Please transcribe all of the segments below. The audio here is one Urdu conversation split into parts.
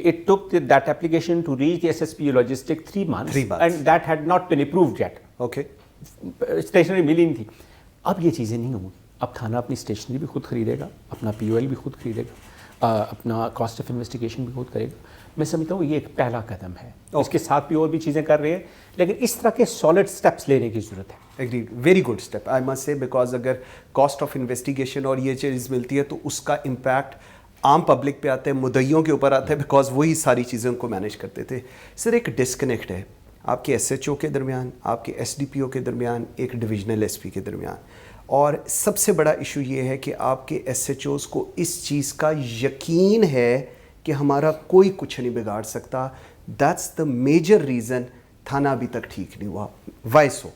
it took that application to reach the SSPU logistic 3 months, and that had not been approved yet. Okay. Stationery ملی نہیں تھی. اب یہ چیزیں نہیں ہوں گی. اب تھانہ اپنی اسٹیشنری بھی خود خریدے گا, اپنا POL بھی خود خریدے گا, اپنا کاسٹ آف انویسٹیگیشن بھی خود کرے گا. میں سمجھتا ہوں یہ ایک پہلا قدم ہے. اس کے ساتھ بھی اور بھی چیزیں کر رہے ہیں, لیکن اس طرح کے سالڈ سٹیپس لینے کی ضرورت ہے. Agreed, very good step I must سے, بیکاز اگر کاسٹ آف انویسٹیگیشن اور یہ چیز ملتی ہے تو اس کا امپیکٹ عام پبلک پہ آتا ہے, مدعیوں کے اوپر آتا ہے, بیکاز وہی ساری چیزیں ان کو مینیج کرتے تھے. سر ایک ڈسکنیکٹ ہے آپ کے SHO کے درمیان, آپ کے SDPO کے درمیان, ایک ڈویژنل SP کے درمیان, اور سب سے بڑا ایشو یہ ہے کہ آپ کے SHOs کو اس چیز کا یقین ہے کہ ہمارا کوئی کچھ نہیں بگاڑ سکتا. دیٹس دا میجر ریزن تھانہ ابھی تک ٹھیک نہیں ہوا. وائی سو؟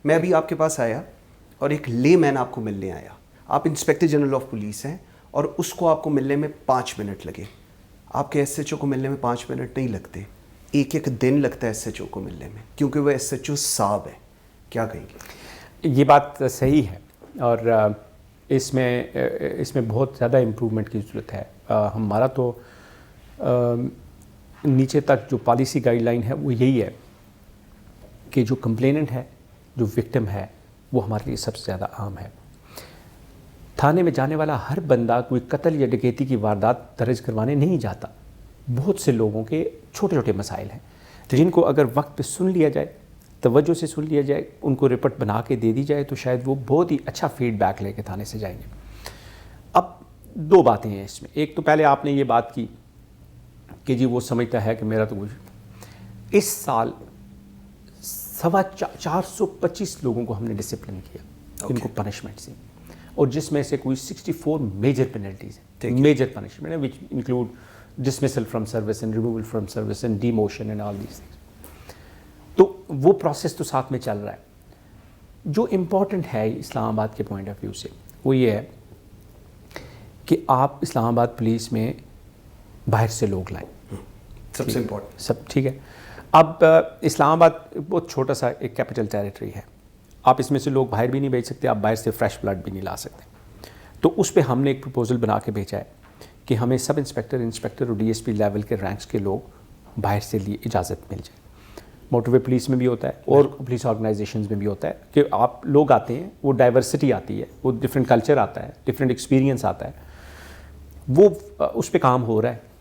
میں ابھی آپ کے پاس آیا اور ایک لے مین آپ کو ملنے آیا, آپ انسپیکٹر جنرل آف پولیس ہیں, اور اس کو آپ کو ملنے میں 5 منٹ لگے. آپ کے SHO کو ملنے میں 5 منٹ نہیں لگتے, ایک دن لگتا ہے SHO کو ملنے میں, کیونکہ وہ SHO صاحب ہے. کیا کہیں گے؟ یہ بات صحیح ہے, اور اس میں بہت زیادہ امپرومنٹ کی ضرورت ہے. ہمارا تو نیچے تک جو پالیسی گائیڈ لائن ہے وہ یہی ہے کہ جو کمپلیننٹ ہے, جو وکٹم ہے, وہ ہمارے لیے سب سے زیادہ عام ہے. تھانے میں جانے والا ہر بندہ کوئی قتل یا ڈکیتی کی واردات درج کروانے نہیں جاتا. بہت سے لوگوں کے چھوٹے چھوٹے مسائل ہیں جن کو اگر وقت پہ سن لیا جائے, توجہ سے سن لیا جائے, ان کو رپورٹ بنا کے دے دی جائے, تو شاید وہ بہت ہی اچھا فیڈ بیک لے کے تھانے سے جائیں گے. اب 2 باتیں ہیں اس میں. ایک تو پہلے آپ نے یہ بات کی کہ جی وہ سمجھتا ہے کہ میرا تو کچھ. اس سال 425 لوگوں کو ہم نے ڈسپلن کیا, ان کو پنشمنٹس دی, اور جس میں سے کوئی 64 میجر پینلٹیز ہیں, میجر پنشمنٹ ہیں, which include dismissal from service and removal from service and D motion and all these things. تو وہ پروسیس تو ساتھ میں چل رہا ہے. جو امپورٹنٹ ہے اسلام آباد کے پوائنٹ آف ویو سے وہ یہ ہے کہ آپ اسلام آباد پولیس میں باہر سے لوگ لائیں, سب سے امپورٹنٹ. سب ٹھیک ہے. اب اسلام آباد بہت چھوٹا سا ایک کیپٹل ٹیریٹری ہے, آپ اس میں سے لوگ باہر بھی نہیں بھیج سکتے, آپ باہر سے فریش بلڈ بھی نہیں لا سکتے. تو اس پہ ہم نے ایک پروپوزل بنا کے بھیجا ہے کہ ہمیں سب انسپیکٹر اور DSP لیول کے رینکس کے لوگ باہر سے لیے اجازت مل جائے. موٹر وے پولیس میں بھی ہوتا ہے اور پولیس آرگنائزیشنز میں بھی ہوتا ہے کہ آپ لوگ آتے ہیں, وہ ڈائیورسٹی آتی ہے, وہ ڈفرینٹ کلچر آتا ہے, ڈفرینٹ ایکسپیرینس آتا ہے, وہ اس پہ کام ہو رہا ہے.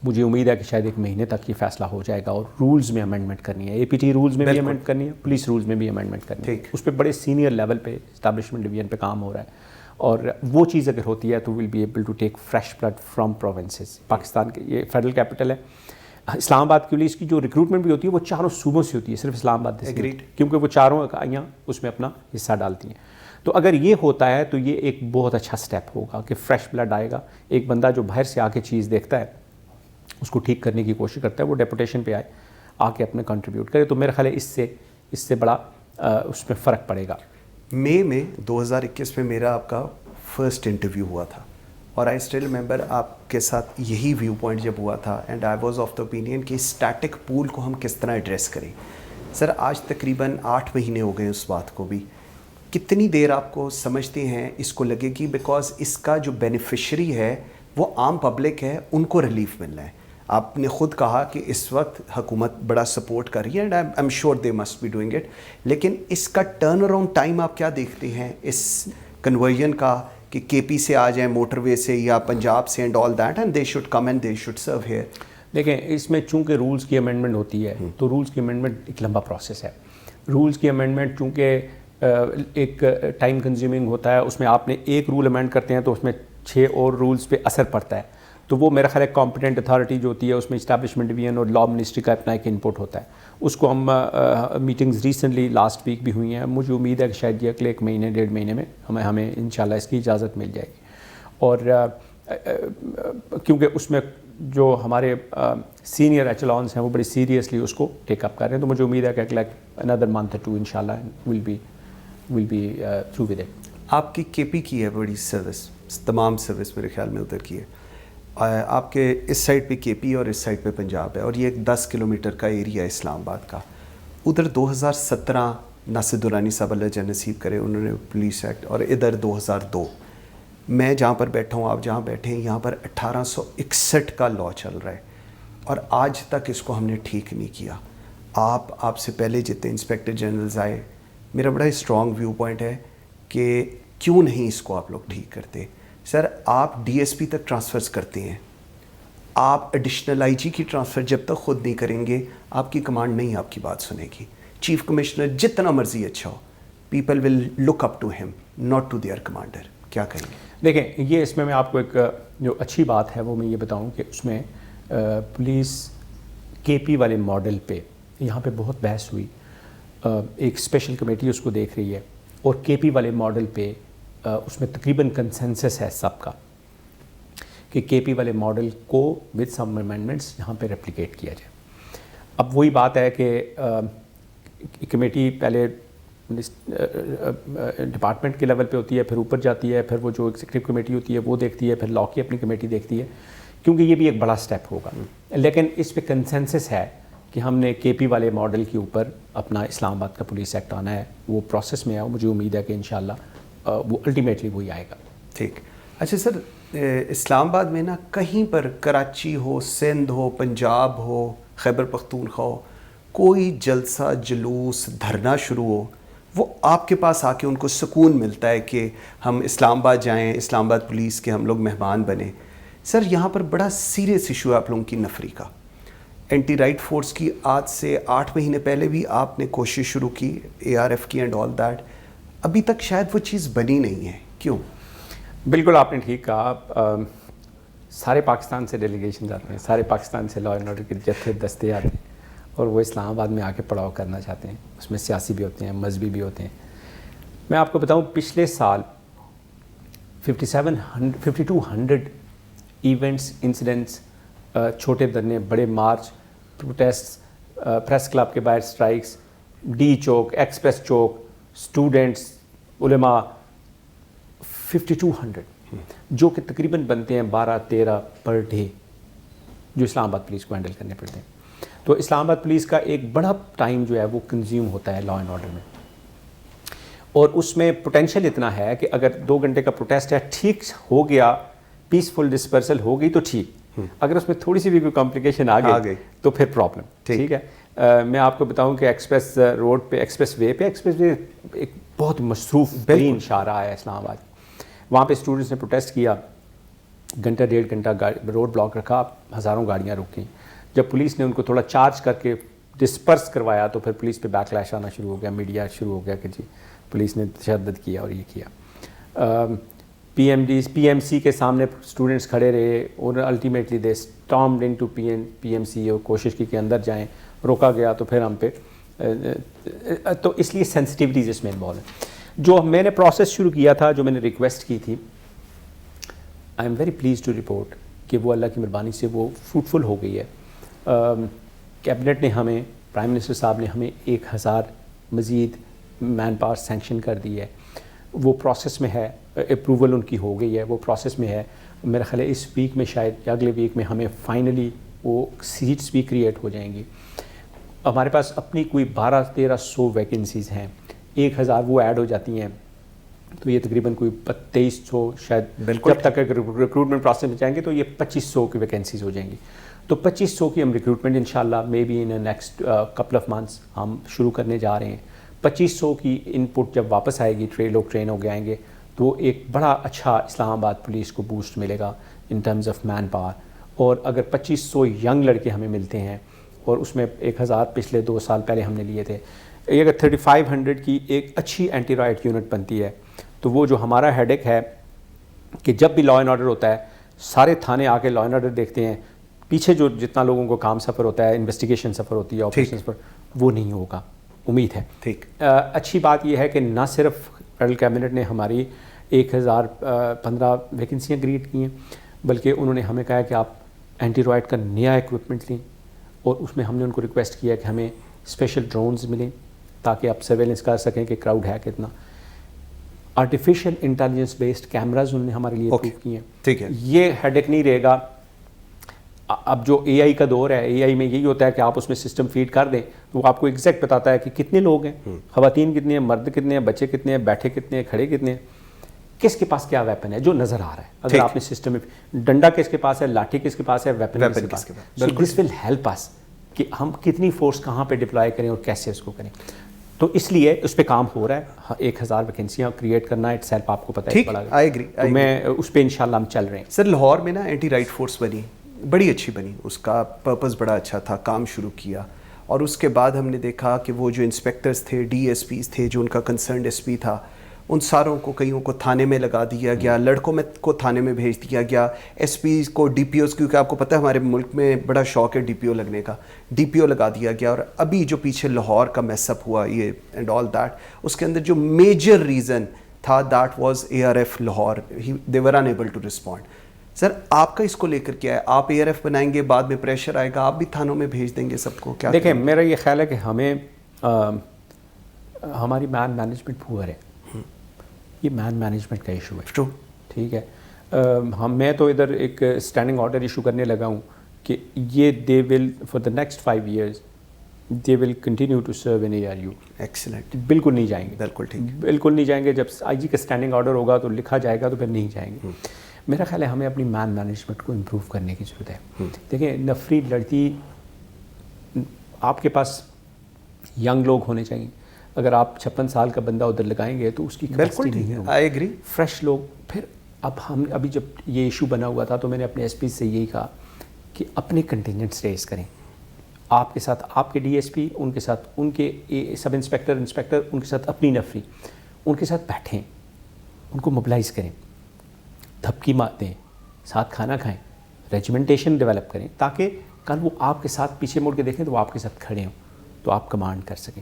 مجھے امید ہے کہ شاید 1 مہینے تک یہ فیصلہ ہو جائے گا, اور رولز میں امینڈمنٹ کرنی ہے, APT رولز میں بھی امینڈ کرنی ہے, پولیس رولز میں بھی امینڈمنٹ کرنی ہے. اس پہ بڑے سینئر لیول پہ اسٹیبلشمنٹ ڈویژن پہ کام ہو رہا ہے, اور وہ چیز اگر ہوتی ہے تو will be able to take fresh blood from provinces. Pakistan کے یہ فیڈرل کیپٹل ہے. اسلام آباد کے لیے اس کی جو ریکروٹمنٹ بھی ہوتی ہے وہ 4 صوبوں سے ہوتی ہے, صرف اسلام آباد سے, کیونکہ وہ 4 اکائیاں اس میں اپنا حصہ ڈالتی ہیں. تو اگر یہ ہوتا ہے تو یہ ایک بہت اچھا سٹیپ ہوگا کہ فریش بلڈ آئے گا. ایک بندہ جو باہر سے آ کے چیز دیکھتا ہے, اس کو ٹھیک کرنے کی کوشش کرتا ہے, وہ ڈیپوٹیشن پہ آئے, آ کے اپنے کنٹریبیوٹ کرے, تو میرا خیال ہے اس سے بڑا اس میں فرق پڑے گا. مئی میں 2021 میں میرا آپ کا فرسٹ انٹرویو ہوا تھا, اور آئی اسٹل ریمبر آپ کے ساتھ یہی ویو پوائنٹ جب ہوا تھا, and I was of the opinion کہ اسٹیٹک پول کو ہم کس طرح ایڈریس کریں. سر آج تقریباً 8 مہینے ہو گئے اس بات کو بھی. کتنی دیر آپ کو سمجھتے ہیں اس کو لگے گی, بیکاز اس کا جو بینیفیشری ہے وہ عام پبلک ہے, ان کو ریلیف ملنا ہے. آپ نے خود کہا کہ اس وقت حکومت بڑا سپورٹ کر رہی ہے, and I am sure they must be doing it, لیکن اس کا ٹرن اراؤنڈ ٹائم آپ کیا دیکھتے ہیں اس کنورژن کا, کہ KP سے آ جائیں, موٹر وے سے یا پنجاب سے, and all that, and they should come and they should serve here. دیکھیں, اس میں چونکہ رولز کی امینڈمنٹ ہوتی ہے تو رولز کی امینڈمنٹ ایک لمبا پروسیس ہے. رولز کی امینڈمنٹ چونکہ ایک ٹائم کنزیومنگ ہوتا ہے, اس میں آپ نے ایک رول امینڈ کرتے ہیں تو اس میں 6 اور رولز پہ اثر پڑتا ہے. تو وہ میرا خیال ہے کمپیٹنٹ اتھارٹی جو ہوتی ہے اس میں اسٹیبلشمنٹ ڈویژن اور لا منسٹری کا اپنا ایک انپٹ ہوتا ہے. اس کو ہم میٹنگز ریسنٹلی لاسٹ ویک بھی ہوئی ہیں, مجھے امید ہے کہ شاید یہ اگلے 1 مہینے 1.5 مہینے میں ہمیں انشاءاللہ اس کی اجازت مل جائے گی. اور کیونکہ اس میں جو ہمارے سینئر ایچلانس ہیں وہ بڑی سیریسلی اس کو ٹیک اپ کر رہے ہیں, تو مجھے امید ہے کہ اگلا another month or 2 انشاءاللہ will be through with it. آپ کی KP کی ہے بڑی سروس, تمام سروس میرے خیال میں ادھر کی ہے. آپ کے اس سائڈ پہ KP اور اس سائڈ پہ پنجاب ہے, اور یہ ایک 10 کلومیٹر کا ایریا ہے اسلام آباد کا. ادھر 2017 ناصر درانی صاحب اللہ جان نصیب کرے, انہوں نے پولیس ایکٹ, اور ادھر 2002. میں جہاں پر بیٹھا ہوں, آپ جہاں بیٹھے ہیں, یہاں پر 1861 کا لا چل رہا ہے, اور آج تک اس کو ہم نے ٹھیک نہیں کیا. آپ سے پہلے جتنے انسپیکٹر جنرلز آئے, میرا بڑا اسٹرانگ ویو پوائنٹ ہے کہ کیوں نہیں اس کو آپ لوگ ٹھیک کرتے. سر آپ ڈی ایس پی تک ٹرانسفرز کرتے ہیں, آپ ایڈیشنل آئی جی کی ٹرانسفر جب تک خود نہیں کریں گے آپ کی کمانڈ نہیں آپ کی بات سنے گی. چیف کمشنر جتنا مرضی اچھا ہو, people will look up to him not to their commander. کیا کہیں گے؟ دیکھیں یہ اس میں آپ کو ایک جو اچھی بات ہے وہ میں یہ بتاؤں کہ اس میں پولیس کے پی والے ماڈل پہ یہاں پہ بہت بحث ہوئی. ایک اسپیشل کمیٹی اس کو دیکھ رہی ہے, اور کے پی والے ماڈل پہ اس میں تقریباً کنسنسس ہے سب کا کہ کے پی والے ماڈل کو وتھ سم امینڈمنٹس یہاں پہ ریپلیکیٹ کیا جائے. اب وہی بات ہے کہ کمیٹی پہلے ڈپارٹمنٹ کے لیول پہ ہوتی ہے, پھر اوپر جاتی ہے, پھر وہ جو ایگزیکٹو کمیٹی ہوتی ہے وہ دیکھتی ہے, پھر لا کی اپنی کمیٹی دیکھتی ہے, کیونکہ یہ بھی ایک بڑا سٹیپ ہوگا. لیکن اس پہ کنسنسس ہے کہ ہم نے کے پی والے ماڈل کے اوپر اپنا اسلام آباد کا پولیس ایکٹ آنا ہے. وہ پروسیس میں ہے, مجھے امید ہے کہ انشاءاللہ وہ الٹیمیٹلی وہی آئے گا. ٹھیک. اچھا سر, اسلام آباد میں نا کہیں پر کراچی ہو, سندھ ہو, پنجاب ہو, خیبر پختونخوا ہو, کوئی جلسہ جلوس دھرنا شروع ہو, وہ آپ کے پاس آ کے ان کو سکون ملتا ہے کہ ہم اسلام آباد جائیں, اسلام آباد پولیس کے ہم لوگ مہمان بنیں. سر یہاں پر بڑا سیریس ایشو ہے آپ لوگوں کی نفری کا. اینٹی رائٹ فورس کی آج سے 8 مہینے پہلے بھی آپ نے کوشش شروع کی, اے آر ایف کی اینڈ آل دیٹ, ابھی تک شاید وہ چیز بنی نہیں ہے, کیوں؟ بالکل آپ نے ٹھیک کہا. سارے پاکستان سے ڈیلیگیشن آتے ہیں, سارے پاکستان سے لا اینڈ آرڈر کے جتھے دستے آتے ہیں, اور وہ اسلام آباد میں آ کے پڑاؤ کرنا چاہتے ہیں. اس میں سیاسی بھی ہوتے ہیں, مذہبی بھی ہوتے ہیں. میں آپ کو بتاؤں پچھلے سال 5200 ایونٹس, انسیڈنٹس, چھوٹے دھرنے, بڑے مارچ, پروٹیسٹ, پریس کلب کے باہر اسٹرائکس, ڈی چوک, ایکسپریس چوک, اسٹوڈنٹس, علماء, 5200 جو کہ تقریباً بنتے ہیں 12-13 پر ڈے جو اسلام آباد پولیس کو ہینڈل کرنے پڑتے ہیں. تو اسلام آباد پولیس کا ایک بڑا ٹائم جو ہے وہ کنزیوم ہوتا ہے لا اینڈ آرڈر میں, اور اس میں پوٹینشیل اتنا ہے کہ اگر 2 گھنٹے کا پروٹیسٹ ہے, ٹھیک ہو گیا, پیسفل ڈسپرسل ہو گئی تو ٹھیک, اگر اس میں تھوڑی سی بھی کوئی کمپلیکیشن آ گئی تو پھر پرابلم. ٹھیک ہے. میں آپ کو بتاؤں کہ ایکسپریس روڈ پہ, ایکسپریس وے ایک بہت مصروف ترین شاہراہ ہے اسلام آباد. وہاں پہ اسٹوڈنٹس نے پروٹیسٹ کیا, 1-1.5 گھنٹہ روڈ بلاک رکھا, ہزاروں گاڑیاں رکیں. جب پولیس نے ان کو تھوڑا چارج کر کے ڈسپرس کروایا تو پھر پولیس پہ بیک لیش آنا شروع ہو گیا, میڈیا شروع ہو گیا کہ جی پولیس نے تشدد کیا اور یہ کیا. پی ایم سی کے سامنے اسٹوڈنٹس کھڑے رہے, اور ultimately they stormed into P M C, اور کوشش کی کہ اندر جائیں, روکا گیا. تو پھر ہم پہ تو اس لیے سینسٹیوٹیز اس میں انوالو ہیں. جو میں نے پروسیس شروع کیا تھا, جو میں نے ریکویسٹ کی تھی, I am very pleased to report کہ وہ اللہ کی مہربانی سے وہ فروٹفل ہو گئی ہے. کیبنٹ نے ہمیں, پرائم منسٹر صاحب نے ہمیں 1000 مزید مین پاور سینکشن کر دی ہے. وہ پروسیس میں ہے, اپروول ان کی ہو گئی ہے, وہ پروسیس میں ہے. میرا خیال ہے اس ویک میں, شاید یا اگلے ویک میں, ہمیں فائنلی وہ سیٹس بھی کریٹ ہو جائیں گی. ہمارے پاس اپنی کوئی 1200-1300 ویکنسیز ہیں, 1000 وہ ایڈ ہو جاتی ہیں تو یہ تقریباً کوئی 2300 شاید. جب تک ریکروٹمنٹ پروسیس میں جائیں گے تو یہ 2500 کی ویکنسیز ہو جائیں گی. تو 2500 کی ہم ریکروٹمنٹ انشاءاللہ maybe in next couple of months ہم شروع کرنے جا رہے ہیں. 2500 کی ان پٹ جب واپس آئے گی, لوگ ٹرین ہو کے آئیں گے, تو ایک بڑا اچھا اسلام آباد پولیس کو بوسٹ ملے گا in terms of manpower. اور اگر 2500 ینگ لڑکے ہمیں ملتے ہیں, اور اس میں 1000 پچھلے 2 سال پہلے ہم نے لیے تھے, اگر 3500 کی ایک اچھی اینٹی رائٹ یونٹ بنتی ہے, تو وہ جو ہمارا ہیڈ ایک ہے کہ جب بھی لا اینڈ آرڈر ہوتا ہے, سارے تھانے آ کے لا اینڈ آرڈر دیکھتے ہیں, پیچھے جو جتنا لوگوں کو کام سفر ہوتا ہے, انویسٹیگیشن سفر ہوتی ہے آپریشنز پر, وہ نہیں ہوگا, امید ہے. ٹھیک. اچھی بات یہ ہے کہ نہ صرف فیڈرل کیبنٹ نے ہماری 1015 ویکنسیاں کریٹ کی ہیں, بلکہ انہوں نے ہمیں کہا کہ آپ اینٹی رائٹ کا نیا ایکوپمنٹ لیں, اور اس میں ہم نے ان کو ریکویسٹ کیا کہ ہمیں اسپیشل ڈرونز ملیں تاکہ آپ سرویلنس کر سکیں کہ کراؤڈ ہے کتنا. آرٹیفیشیل انٹیلیجنس بیسڈ کیمراز انہوں نے ہمارے لیے اپروو کیے ہیں. ٹھیک ہے. یہ ہیڈ ایک نہیں رہے گا. اب جو اے آئی کا دور ہے, اے آئی میں یہی ہوتا ہے کہ آپ اس میں سسٹم فیڈ کر دیں تو وہ آپ کو ایگزیکٹ بتاتا ہے کہ کتنے لوگ ہیں, خواتین کتنی ہیں, مرد کتنے ہیں, بچے کتنے ہیں, بیٹھے کتنے ہیں, کھڑے کتنے ہیں, کس کے پاس کیا ویپن ہے جو نظر آ رہا ہے. اگر آپ نے سسٹم میں ڈنڈا کس کے پاس ہے, لاٹھی کس کے پاس ہے, ویپن کس کے پاس, دس ول ہیلپ اس کہ ہم کتنی فورس کہاں پہ ڈپلائے کریں اور کیسے اس کو کریں. تو اس لیے اس پہ کام ہو رہا ہے. 1000 ویکینسیاں کریٹ کرنا اٹ سیلف آپ کو پتہ ہے بڑا. I agree. تو میں اس پہ انشاءاللہ ہم چل رہے ہیں. سر لاہور میں نا اینٹی رائٹ فورس بنی, بڑی اچھی بنی, اس کا پرپز بڑا اچھا تھا, کام شروع کیا, اور اس کے بعد ہم نے دیکھا کہ وہ جو انسپیکٹرز تھے, ڈی ایس پیز تھے, جو ان کا کنسرنڈ ایس پی تھا, ان ساروں کو کئیوں کو تھانے میں لگا دیا گیا, لڑکوں میں کو تھانے میں بھیج دیا گیا, ایس پیز کو ڈی پی اوز, کیونکہ آپ کو پتہ ہے ہمارے ملک میں بڑا شوق ہے ڈی پی او لگنے کا, ڈی پی او لگا دیا گیا. اور ابھی جو پیچھے لاہور کا میس اپ ہوا یہ اینڈ آل دیٹ, اس کے اندر جو میجر ریزن تھا that was A R F Lahore, they were unable to respond. Sir آپ کا اس کو لے کر کیا ہے؟ آپ اے آر ایف بنائیں گے, بعد میں پریشر آئے گا, آپ بھی تھانوں میں بھیج دیں گے سب کو, کیا دیکھیں میرا یہ خیال ہے کہ ہمیں ہماری مین مینجمنٹ پور ہے, یہ مین مینجمنٹ کا ایشو ہے. ٹرو. ٹھیک ہے, میں تو ادھر ایک اسٹینڈنگ آرڈر ایشو کرنے لگا ہوں کہ یہ they will for the next 5 years they will continue to serve in ARU. Excellent. بالکل نہیں جائیں گے, بالکل ٹھیک, بالکل نہیں جائیں گے. جب آئی جی کا اسٹینڈنگ آرڈر ہوگا تو لکھا جائے گا تو پھر نہیں جائیں گے. میرا خیال ہے ہمیں اپنی مین مینجمنٹ کو امپروو کرنے کی ضرورت ہے. دیکھیں نفری لڑکی, آپ کے پاس ینگ لوگ ہونے چاہیے. اگر آپ 56 سال کا بندہ ادھر لگائیں گے تو اس کی بالکل ٹھیک, آئی ایگری. فریش لوگ. پھر اب ہم ابھی جب یہ ایشو بنا ہوا تھا تو میں نے اپنے ایس پی سے یہی کہا کہ اپنے کنٹینجنٹس ریز کریں. آپ کے ساتھ آپ کے ڈی ایس پی, ان کے ساتھ ان کے سب انسپیکٹر ان کے ساتھ اپنی نفری, ان کے ساتھ بیٹھیں, ان کو موبلائز کریں, دھپکی مار دیں, ساتھ کھانا کھائیں, ریجیمنٹیشن ڈیولپ کریں, تاکہ کل وہ آپ کے ساتھ پیچھے مڑ کے دیکھیں تو وہ آپ کے ساتھ کھڑے ہوں, تو آپ کمانڈ کر سکیں.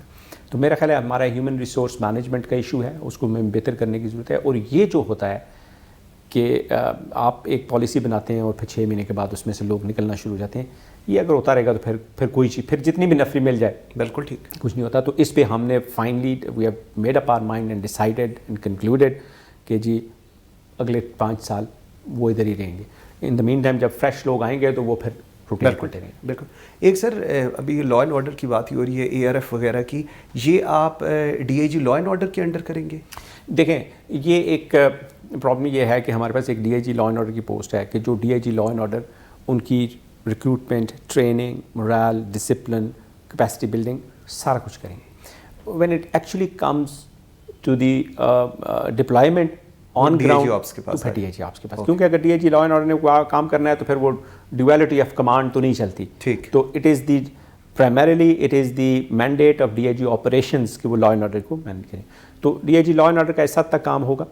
تو میرا خیال ہے ہمارا ہیومن ریسورس مینجمنٹ کا ایشو ہے, اس کو میں بہتر کرنے کی ضرورت ہے. اور یہ جو ہوتا ہے کہ آپ ایک پالیسی بناتے ہیں اور پھر 6 مہینے کے بعد اس میں سے لوگ نکلنا شروع ہو جاتے ہیں, یہ اگر ہوتا رہے گا تو پھر کوئی چیز, پھر جتنی بھی نفری مل جائے بالکل ٹھیک, کچھ نہیں ہوتا. تو اس پہ ہم نے finally we have made up our mind and decided and concluded کہ جی اگلے 5 سال وہ ادھر ہی رہیں گے. ان دا مین ٹائم جب فریش لوگ آئیں گے تو وہ پھر بالکل. ایک سر ابھی لا اینڈ آرڈر کی بات ہی ہو رہی ہے, اے آر ایف وغیرہ کی, یہ آپ D I G law and order کے انڈر کریں گے؟ دیکھیں یہ ایک پرابلم یہ ہے کہ ہمارے پاس ایک D I G law and order کی پوسٹ ہے کہ جو D I G law and order ان کی recruitment, training, morale, discipline, capacity building سارا کچھ کریں گے. When it actually comes to the deployment on ground تو پھر ڈی آئی جی آپ کے پاس, کیونکہ اگر D I G law and order نے کام کرنا ہے تو پھر وہ ڈویلٹی آف کمانڈ تو نہیں چلتی. ٹھیک. تو it is the primarily it is the mandate of D I G operations کہ وہ لا اینڈ آرڈر کو مینیج کریں. تو D I G law and order کا اس حد تک کام ہوگا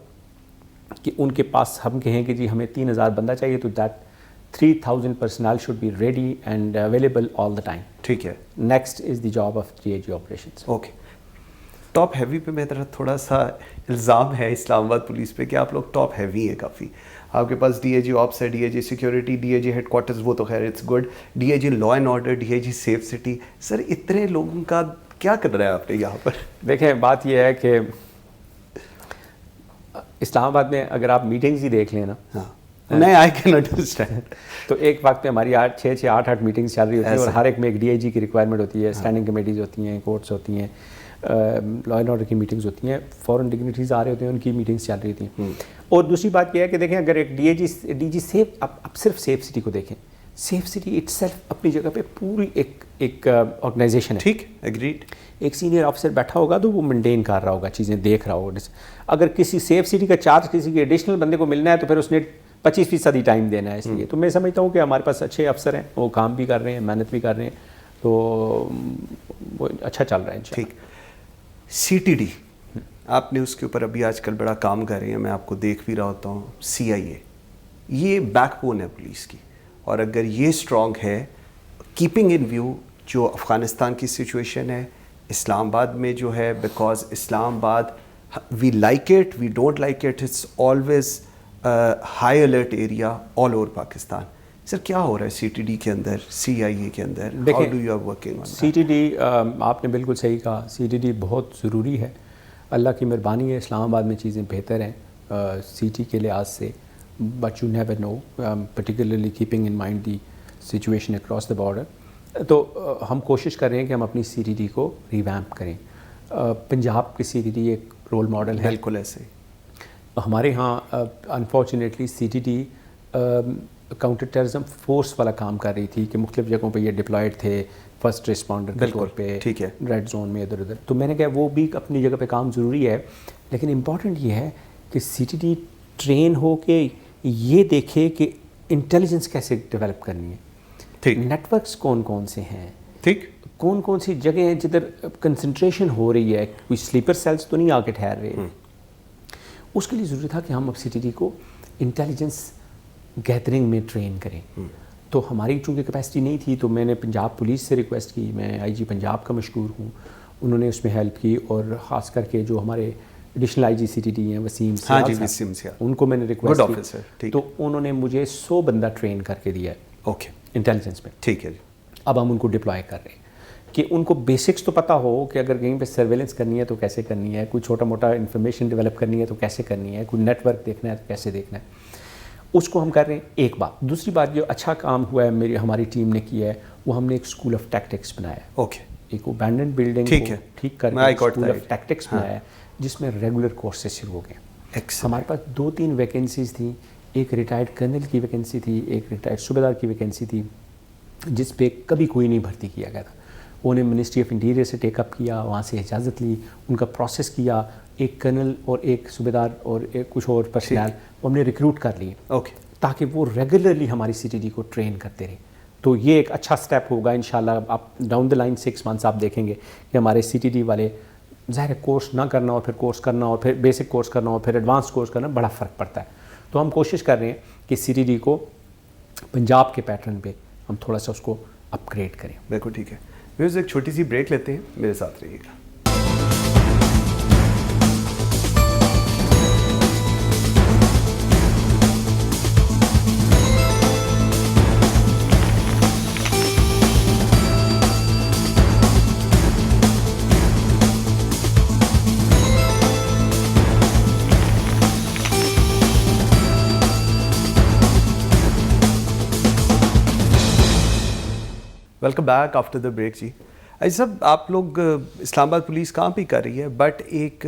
کہ ان کے پاس ہم کہیں کہ جی ہمیں 3000 بندہ چاہیے تو that 3000 personnel should be ready and available all the time. ٹھیک ہے. Next is the job of DIG operations. Okay. Top heavy پہ میرا تھوڑا سا الزام ہے اسلام آباد پولیس پہ کہ آپ لوگ ٹاپ ہیوی ہیں کافی. آپ کے پاس ڈی آئی جی آپس ہے, D I G security, D I G ہیڈ کوارٹرز, وہ تو خیر it's good, D I G law and order, D I G safe city. Sir اتنے لوگوں کا کیا کر رہا ہے آپ نے یہاں پر؟ دیکھیں بات یہ ہے کہ اسلام آباد میں اگر آپ میٹنگز ہی دیکھ لیں نا, نہیں آئی کین انڈرسٹینڈ, تو ایک وقت پہ ہماری 6-8 میٹنگز چل رہی ہوتی ہیں اور ہر ایک میں ایک ڈی آئی جی کی ریکوائرمنٹ ہوتی ہے, اسٹینڈنگ کمیٹیز ہوتی ہیں, کورٹس ہوتی ہیں, لا اینڈ آرڈر کی میٹنگز ہوتی ہیں, فورن ڈگنیٹریز آ رہے ہوتے ہیں, ان کی میٹنگز چل رہی ہوتی ہیں. اور دوسری بات یہ ہے کہ دیکھیں اگر ایک ڈی جی سیف, اب صرف سیف سٹی کو دیکھیں, سیف سٹی اٹ سیلف اپنی جگہ پہ پوری ایک آرگنائزیشن ہے. ٹھیک, ایگریڈ. ایک سینئر آفیسر بیٹھا ہوگا تو وہ مینٹین کر رہا ہوگا, چیزیں دیکھ رہا ہوگا. اگر کسی سیف سٹی کا چارج کسی کے ایڈیشنل بندے کو ملنا ہے تو پھر اس نے 25% ہی ٹائم دینا ہے. اس لیے تو میں سمجھتا ہوں کہ ہمارے پاس اچھے افسر ہیں, وہ کام بھی کر رہے ہیں, محنت بھی کر رہے ہیں, تو وہ اچھا چل رہا ہے. ٹھیک. سی ٹی ڈی آپ نے اس کے اوپر ابھی آج کل بڑا کام کر رہے ہیں, میں آپ کو دیکھ بھی رہا ہوتا ہوں. سی آئی اے یہ بیک بون ہے پولیس کی, اور اگر یہ اسٹرانگ ہے, کیپنگ ان ویو جو افغانستان کی سچویشن ہے, اسلام آباد میں جو ہے, because Islamabad we like it, we don't like it, it's always high alert area all over Pakistan. Sir کیا ہو رہا ہے سی ٹی ڈی کے اندر, سی آئی اے کے اندر, how do you are working on that? C T D آپ نے بالکل صحیح کہا, سی ٹی ڈی بہت ضروری ہے. اللہ کی مہربانی ہے اسلام آباد میں چیزیں بہتر ہیں سی ٹی کے لحاظ سے, but you never know, particularly keeping in mind the situation across the border. تو ہم کوشش کر رہے ہیں کہ ہم اپنی سی ٹی ڈی کو ریویمپ کریں. پنجاب کی سی ٹی ڈی ایک رول ماڈل ہے. بالکل ایسے ہمارے ہاں unfortunately C T D counter terrorism force والا کام کر رہی تھی کہ مختلف جگہوں پہ یہ ڈپلائڈ تھے فرسٹ رسپونڈر کے طور پہ ٹھیک ہے ریڈ زون میں ادھر ادھر. تو میں نے کہا وہ بھی اپنی جگہ پہ کام ضروری ہے, لیکن امپورٹنٹ یہ ہے کہ سی ٹی ڈی ٹرین ہو کے یہ دیکھے کہ انٹیلیجنس کیسے ڈیولپ کرنی ہے, ٹھیک, نیٹ ورکس کون کون سے ہیں, ٹھیک, کون کون سی جگہ ہیں جدھر کنسنٹریشن ہو رہی ہے, کوئی سلیپر سیلز تو نہیں آ کے ٹھہر رہے. اس کے لیے ضروری تھا کہ ہم اب سی ٹی ڈی کو انٹیلیجنس گیدرنگ میں ٹرین کریں. تو ہماری چونکہ کیپیسٹی نہیں تھی تو میں نے پنجاب پولیس سے ریکویسٹ کی, میں آئی جی پنجاب کا مشکور ہوں, انہوں نے اس میں ہیلپ کی, اور خاص کر کے جو ہمارے additional I G C T D ہیں وسیم صاحب, ان کو میں نے ریکویسٹ کی, تو انہوں نے مجھے 100 بندہ ٹرین کر کے دیا ہے اوکے انٹیلیجنس میں. ٹھیک ہے جی. اب ہم ان کو ڈپلوائے کر رہے ہیں کہ ان کو بیسکس تو پتہ ہو کہ اگر کہیں پہ سرویلنس کرنی ہے تو کیسے کرنی ہے, کوئی چھوٹا موٹا انفارمیشن ڈیولپ کرنی ہے تو کیسے کرنی ہے, کوئی نیٹ ورک دیکھنا ہے تو کیسے دیکھنا ہے, اس کو ہم کر رہے ہیں. ایک بات. دوسری بات جو اچھا کام ہوا ہے ہماری ٹیم نے کیا ہے, وہ ہم نے ایک اسکول آف ٹیکٹکس بنایا ہے. اوکے, ایک ابینڈنڈ بلڈنگ کو ٹھیک کر کے اسکول آف ٹیکٹکس بنایا ہے جس میں ریگولر کورسز شروع ہو گئے. ہمارے پاس 2-3 ویکینسیز تھیں, ایک ریٹائرڈ کرنل کی ویکینسی تھی, ایک ریٹائرڈ صوبیدار کی ویکینسی تھی, جس پہ کبھی کوئی نہیں بھرتی کیا گیا تھا. انہوں نے منسٹری آف انٹیریئر سے ٹیک اپ کیا, وہاں سے اجازت لی, ان کا پروسیس کیا, ایک کرنل اور ایک صوبیدار اور ایک کچھ اور پرسنل وہ ہم نے ریکروٹ کر لیے, اوکے, تاکہ وہ ریگولرلی ہماری سی ٹی ڈی کو ٹرین کرتے رہیں. تو یہ ایک اچھا سٹیپ ہوگا انشاءاللہ. آپ ڈاؤن دا لائن 6 months آپ دیکھیں گے کہ ہمارے سی ٹی ڈی والے, ظاہر کورس نہ کرنا اور پھر کورس کرنا اور پھر بیسک کورس کرنا اور پھر ایڈوانس کورس کرنا, بڑا فرق پڑتا ہے. تو ہم کوشش کر رہے ہیں کہ سی ٹی ڈی کو پنجاب کے پیٹرن پہ ہم تھوڑا سا اس کو اپ گریڈ کریں. بالکل ٹھیک ہے. ویوز ایک چھوٹی سی بریک لیتے ہیں, میرے ساتھ رہیے گا. Welcome back after the break. جی ایسا صاحب, آپ لوگ اسلام آباد پولیس کام بھی کر رہی ہے, بٹ ایک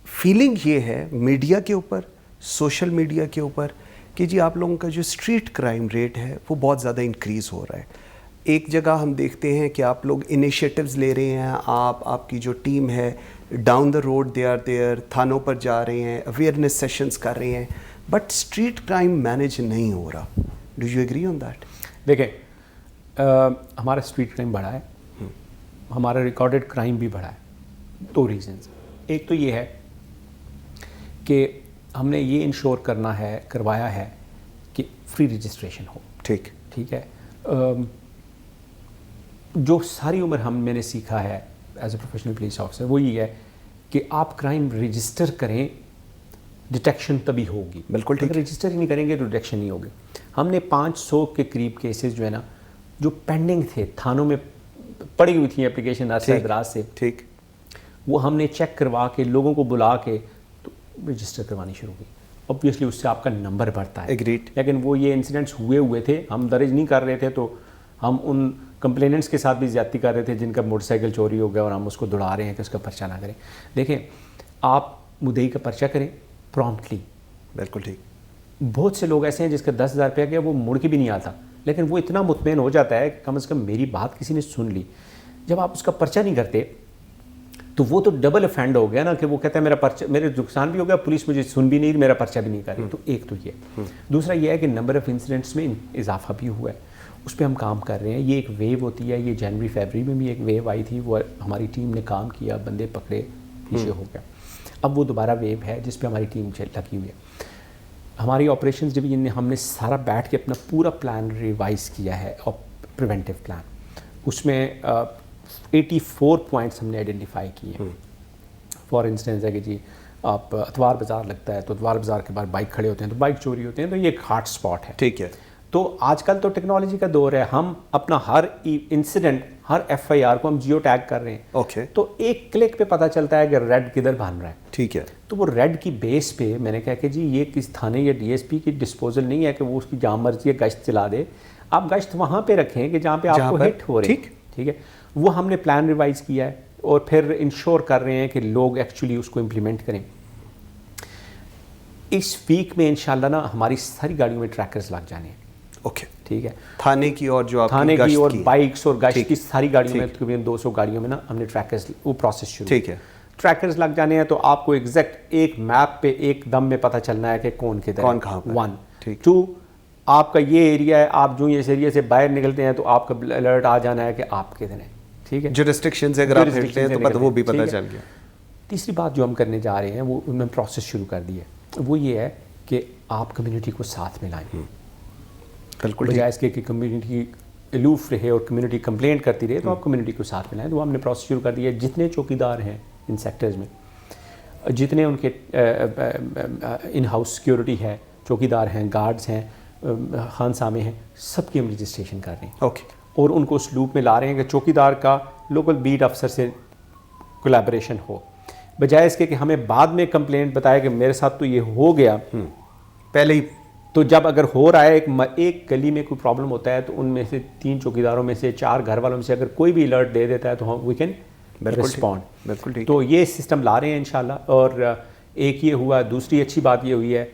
فیلنگ یہ ہے میڈیا کے اوپر, سوشل میڈیا کے اوپر, کہ جی آپ لوگوں کا جو اسٹریٹ کرائم ریٹ ہے وہ بہت زیادہ انکریز ہو رہا ہے. ایک جگہ ہم دیکھتے ہیں کہ آپ لوگ انیشیٹوز لے رہے ہیں, آپ کی جو ٹیم ہے down the road they are there, تھانوں پر جا رہے ہیں, اویئرنیس سیشنز کر رہے ہیں, بٹ اسٹریٹ کرائم مینیج نہیں ہو رہا. Do you agree on that? دیکھیں, ہمارا اسٹریٹ کرائم بڑھا ہے, ہمارا ریکارڈڈ کرائم بھی بڑھا ہے. 2 ریزنز. ایک تو یہ ہے کہ ہم نے یہ انشور کروایا ہے کہ فری رجسٹریشن ہو. ٹھیک ہے. جو ساری عمر میں نے سیکھا ہے as a professional police officer وہ یہ ہے کہ آپ کرائم رجسٹر کریں, ڈیٹیکشن تبھی ہوگی. بالکل ٹھیک. اگر رجسٹر ہی نہیں کریں گے تو ڈیٹیکشن نہیں ہوگی. ہم نے 500 کے قریب کیسز جو ہے نا جو پینڈنگ تھے, تھانوں میں پڑی ہوئی تھیں اپلیکیشن عرصہ دراز سے, ٹھیک, وہ ہم نے چیک کروا کے لوگوں کو بلا کے تو رجسٹر کروانی شروع کی. اوبویسلی اس سے آپ کا نمبر بڑھتا ہے. ایگریڈ. لیکن وہ یہ انسیڈنٹس ہوئے تھے, ہم درج نہیں کر رہے تھے, تو ہم ان کمپلیننٹس کے ساتھ بھی زیادتی کر رہے تھے جن کا موٹر سائیکل چوری ہو گیا اور ہم اس کو دوڑا رہے ہیں کہ اس کا پرچہ نہ کریں. دیکھیں, آپ مدعی کا پرچہ کریں پرومپٹلی. بالکل ٹھیک. بہت سے لوگ ایسے ہیں جس کا 10,000 روپیہ گیا وہ مڑ کے بھی نہیں آتا, لیکن وہ اتنا مطمئن ہو جاتا ہے کہ کم از کم میری بات کسی نے سن لی. جب آپ اس کا پرچہ نہیں کرتے تو وہ تو ڈبل افینڈ ہو گیا نا, کہ وہ کہتا ہے میرا پرچہ, میرے نقصان بھی ہو گیا, پولیس مجھے سن بھی نہیں, میرا پرچہ بھی نہیں کر رہی. تو ایک تو یہ. دوسرا یہ ہے کہ نمبر آف انسیڈنٹس میں اضافہ بھی ہوا ہے, اس پہ ہم کام کر رہے ہیں. یہ ایک ویو ہوتی ہے, یہ جنوری فیبری میں بھی ایک ویو آئی تھی, وہ ہماری ٹیم نے کام کیا, بندے پکڑے, پیچھے ہو گیا. اب وہ دوبارہ ویو ہے جس پہ ہماری ٹیم لگی ہوئی ہے. ہماری آپریشنز ڈویژن نے ہم نے سارا بیٹھ کے اپنا پورا پلان ریوائز کیا ہے, اور پریونٹیو پلان. اس میں 84 پوائنٹس ہم نے آئیڈینٹیفائی کیے ہیں. فار انسٹنس ہے کہ جی آپ اتوار بازار لگتا ہے تو اتوار بازار کے بعد بائک کھڑے ہوتے ہیں تو بائک چوری ہوتے ہیں, تو یہ ایک ہاٹ اسپاٹ ہے. ٹھیک ہے. تو آج کل تو ٹیکنالوجی کا دور ہے, ہم اپنا ہر انسیڈنٹ, ہر FIR کو ہم جیو ٹیگ کر رہے ہیں. اوکے. تو ایک کلک پہ پتہ چلتا ہے کہ ریڈ کدھر بن رہا ہے. ٹھیک ہے. تو وہ ریڈ کی بیس پہ میں نے کہا کہ جی یہ کس تھانے یا DSP کی ڈسپوزل نہیں ہے کہ وہ اس کی جہاں مرضی ہے گشت چلا دے. آپ گشت وہاں پہ رکھیں کہ جہاں پہ آپ کو ہٹ ہو رہے ہیں. ٹھیک ہے. وہ ہم نے پلان ریوائز کیا ہے اور پھر انشور کر رہے ہیں کہ لوگ ایکچولی اس کو امپلیمنٹ کریں. اس ویک میں انشاءاللہ نا ہماری ساری گاڑیوں میں ٹریکرز لگ جانے ہیں. اوکے. ٹھیک ہے. تھانے کی اور جو تھانے کی اور بائکس اور گشت کی ساری گاڑیوں میں تقریباً 200 گاڑیوں میں نا ہم نے ٹریکرز وہ پروسیس شروع. ٹھیک ہے. ٹریکرز لگ جانے ہیں تو آپ کو ایگزیکٹ ایک میپ پہ ایک دم میں پتہ چلنا ہے کہ کون کدھر ہے, کون کہاں پر. 1 2 آپ کا یہ ایریا ہے, آپ جو اس ایریا سے باہر نکلتے ہیں تو آپ کا الرٹ آ جانا ہے کہ آپ کدھر ہیں. ٹھیک ہے, جو ریسٹرکشنز اگر آپ ہٹتے ہیں تو وہ بھی پتہ چل گیا. تیسری بات جو ہم کرنے جا رہے ہیں وہ ان میں پروسیس شروع کر دی ہے, وہ یہ ہے کہ آپ کمیونٹی کو ساتھ میں لائیں. بالکل بجائے اس کے کہ کمیونٹی الوف رہے اور کمیونٹی کمپلینٹ کرتی رہے, تو آپ کمیونٹی کو ساتھ میں لائیں. تو ہم نے پروسیس شروع کر دیا ہے. جتنے چوکیدار ہیں ان سیکٹرز میں, جتنے ان کے ان ہاؤس سیکیورٹی ہے, چوکیدار ہیں, گارڈز ہیں, خانسامے ہیں, سب کی ہم رجسٹریشن کر رہے ہیں. اوکے. اور ان کو اس لوپ میں لا رہے ہیں کہ چوکیدار کا لوکل بیٹ افسر سے کولیبریشن ہو, بجائے اس کے کہ ہمیں بعد میں کمپلینٹ بتائے کہ میرے ساتھ تو یہ ہو گیا پہلے ہی. تو جب اگر ہو رہا ہے ایک گلی میں کوئی پرابلم ہوتا ہے تو ان میں سے 3 چوکیداروں میں سے 4 گھر والوں میں سے اگر کوئی بھی الرٹ دے دیتا ہے تو ہم وی کین رسپونڈ. بالکل ٹھیک. تو یہ سسٹم لا رہے ہیں انشاءاللہ. اور ایک یہ ہوا, دوسری اچھی بات یہ ہوئی ہے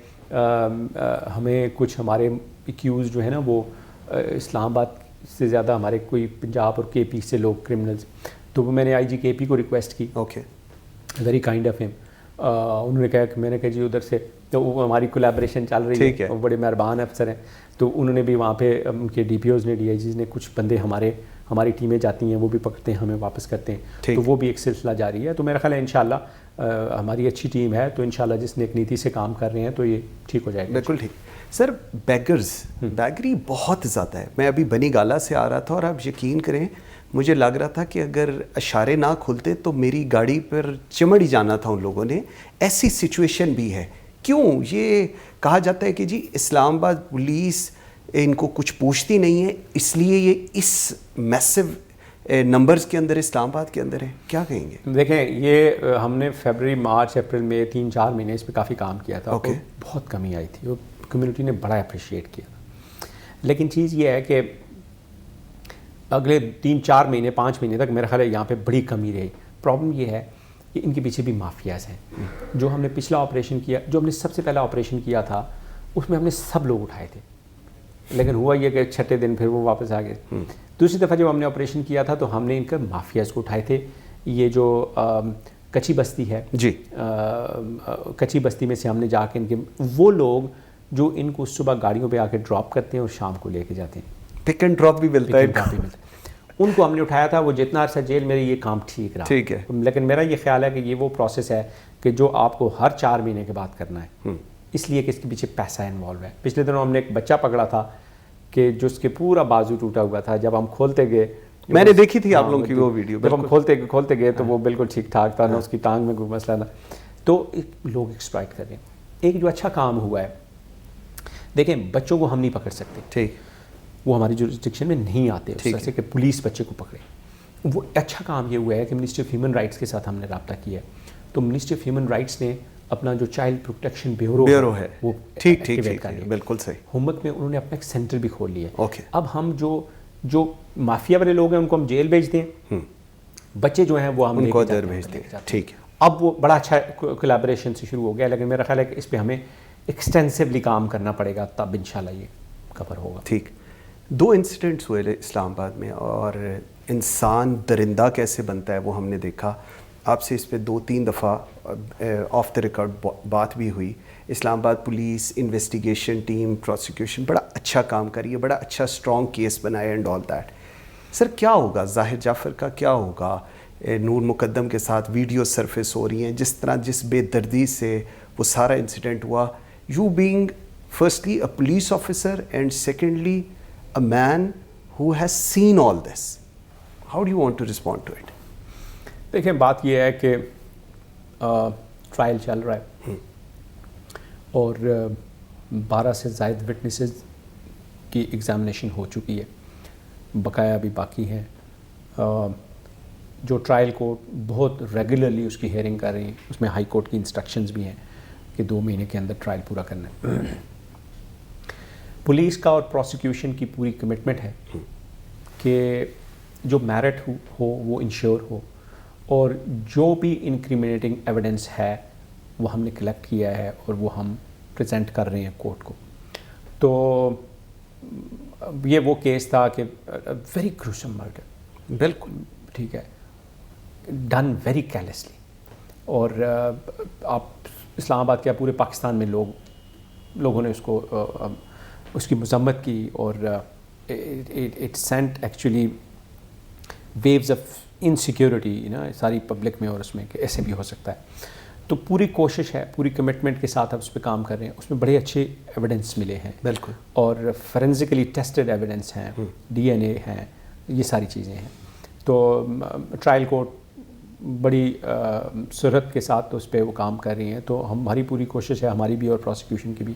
ہمیں کچھ ہمارے ایکیوز جو ہے نا وہ اسلام آباد سے زیادہ ہمارے کوئی پنجاب اور کے پی سے لوگ کرمنلز, تو وہ میں نے آئی جی کے پی کو ریکویسٹ کی. اوکے. ویری کائنڈ آف ہم. انہوں نے کہا کہ میں نے کہا جی ادھر سے, تو وہ ہماری کولیبریشن چل رہی ہے, وہ بڑے مہربان افسر ہیں. تو انہوں نے بھی وہاں پہ ان کے ڈی پی اوز نے, ڈی آئی جیز نے, کچھ بندے ہماری ٹیمیں جاتی ہیں, وہ بھی پکڑتے ہیں, ہمیں واپس کرتے ہیں. تو وہ بھی ایک سلسلہ جاری ہے. تو میرا خیال ہے انشاءاللہ ہماری اچھی ٹیم ہے, تو انشاءاللہ جس نیک نیتی سے کام کر رہے ہیں تو یہ ٹھیک ہو جائے گا. بالکل ٹھیک. سر بیگری بہت زیادہ ہے. میں ابھی بنی گالا سے آ رہا تھا اور آپ یقین کریں مجھے لگ رہا تھا کہ اگر اشارے نہ کھلتے تو میری گاڑی پر چمڑ ہی جانا تھا ان لوگوں نے. ایسی سچویشن بھی ہے. کیوں یہ کہا جاتا ہے کہ جی اسلام آباد پولیس ان کو کچھ پوچھتی نہیں ہے, اس لیے یہ اس میسو نمبرز کے اندر اسلام آباد کے اندر ہے, کیا کہیں گے؟ دیکھیں یہ ہم نے فیبرری, مارچ, اپریل میں 3-4 مہینے اس پہ کافی کام کیا تھا. بہت کمی آئی تھی, وہ کمیونٹی نے بڑا اپریشیٹ کیا تھا. لیکن چیز یہ ہے کہ اگلے 3-4 مہینے 5 مہینے تک میرا خیال ہے یہاں پہ بڑی کمی رہی. پرابلم یہ ہے کہ ان کے پیچھے بھی مافیاز ہیں. جو ہم نے پچھلا آپریشن کیا, جو ہم نے سب سے پہلا آپریشن کیا تھا, اس میں ہم نے سب لوگ اٹھائے تھے, لیکن ہوا یہ کہ چھٹے دن پھر وہ واپس آ گئے. دوسری دفعہ جب ہم نے آپریشن کیا تھا تو ہم نے ان کا مافیاز کو اٹھائے تھے. یہ جو کچی بستی ہے, جی کچی بستی میں سے ہم نے جا کے ان کے وہ لوگ جو ان کو صبح گاڑیوں پہ آ کے ڈراپ کرتے ہیں اور شام کو لے کے جاتے ہیں, پک اینڈ ڈراپ بھی ملتا ہے, ان کو ہم نے اٹھایا تھا. وہ جتنا عرصہ جیل میں یہ کام ٹھیک رہا. ٹھیک ہے. لیکن میرا یہ خیال ہے کہ یہ وہ پروسیس ہے کہ جو آپ کو ہر 4 مہینے کے بعد کرنا ہے, اس لیے کہ اس کے پیچھے پیسہ انوالو ہے. پچھلے دنوں ہم نے ایک بچہ پکڑا تھا کہ جو اس کے پورا بازو ٹوٹا ہوا تھا. جب ہم کھولتے گئے, میں نے دیکھی تھی آپ لوگوں کی وہ ویڈیو, جب ہم کھولتے گئے تو وہ بالکل ٹھیک ٹھاک تھا, نہ اس کی ٹانگ میں کوئی مسئلہ نہ. تو لوگ ایکسپلائٹ کر رہے ہیں. ایک جو اچھا کام ہوا ہے, دیکھیں بچوں کو ہم نہیں پکڑ سکتے, ٹھیک, وہ ہماری جورسڈکشن میں نہیں آتے اس طرح سے کہ پولیس بچے کو پکڑے. وہ اچھا کام یہ ہوا ہے کہ منسٹری آف ہیومن رائٹس کے ساتھ ہم نے رابطہ کیا ہے. تو منسٹری آف ہیومن رائٹس نے اپنا جو چائلڈ پروٹیکشن بیورو ہے وہ ٹھیک, بالکل صحیح. حکومت میں انہوں نے اپنا ایک سینٹر بھی کھول لیا ہے. اوکے. اب ہم جو مافیا والے لوگ ہیں ان کو ہم جیل بھیجتے ہیں, بچے جو ہیں وہ ہم ان کو ادھر بھیجتے ہیں. ٹھیک ہے. اب وہ بڑا اچھا کولیبریشن سے شروع ہو گیا, لیکن میرا خیال ہے کہ اس پہ ہمیں ایکسٹینسولی کام کرنا پڑے گا, تب انشاءاللہ یہ کور ہوگا. ٹھیک. 2 انسیڈنٹس ہوئے اسلام آباد میں, اور انسان درندہ کیسے بنتا ہے وہ ہم نے دیکھا. آپ سے اس پہ 2-3 دفعہ آف دا ریکارڈ بات بھی ہوئی. اسلام آباد پولیس انویسٹیگیشن ٹیم, پروسیکیوشن بڑا اچھا کام کری ہے, بڑا اچھا اسٹرانگ کیس بنایا اینڈ آل دیٹ. سر کیا ہوگا ظاہر جعفر کا, کیا ہوگا نور مقدم کے ساتھ ویڈیو سرفیس ہو رہی ہیں, جس طرح جس بے دردی سے وہ سارا انسیڈنٹ ہوا, you being firstly a police officer and secondly a man who has seen all this, how do you want to respond to it? دیکھیں بات یہ ہے کہ ٹرائل چل رہا ہے اور 12 سے زائد وٹنسز کی ایگزامینیشن ہو چکی ہے, بقایا ابھی باقی ہے. جو ٹرائل کورٹ بہت ریگولرلی اس کی ہیئرنگ کر رہی ہیں, اس میں ہائی کورٹ کی انسٹرکشنز بھی ہیں کہ 2 مہینے کے اندر ٹرائل پورا کرنا ہے. پولیس کا اور پروسیکیوشن کی پوری کمٹمنٹ ہے کہ جو میرٹ ہو وہ انشور ہو, اور جو بھی انکریمنیٹنگ ایویڈنس ہے وہ ہم نے کلیکٹ کیا ہے اور وہ ہم پریزنٹ کر رہے ہیں کورٹ کو. تو یہ وہ کیس تھا کہ ویری گروسم مرڈر, بالکل ٹھیک ہے, ڈن ویری کیئرلیسلی. اور آپ اسلام آباد کے پورے پاکستان میں لوگوں نے اس کی مذمت کی, اور it sent actually waves of insecurity ساری پبلک میں, اور اس میں کہ ایسے بھی ہو سکتا ہے. تو پوری کوشش ہے, پوری کمٹمنٹ کے ساتھ ہم اس پہ کام کر رہے ہیں. اس میں بڑے اچھے ایویڈنس ملے ہیں, بالکل, اور فورینزیکلی ٹیسٹڈ ایویڈنس ہیں, ڈی این اے ہیں, یہ ساری چیزیں ہیں. تو ٹرائل کورٹ بڑی سرعت کے ساتھ اس پہ وہ کام کر رہی ہیں. تو ہماری پوری کوشش ہے, ہماری بھی اور پروسیکیوشن کی بھی,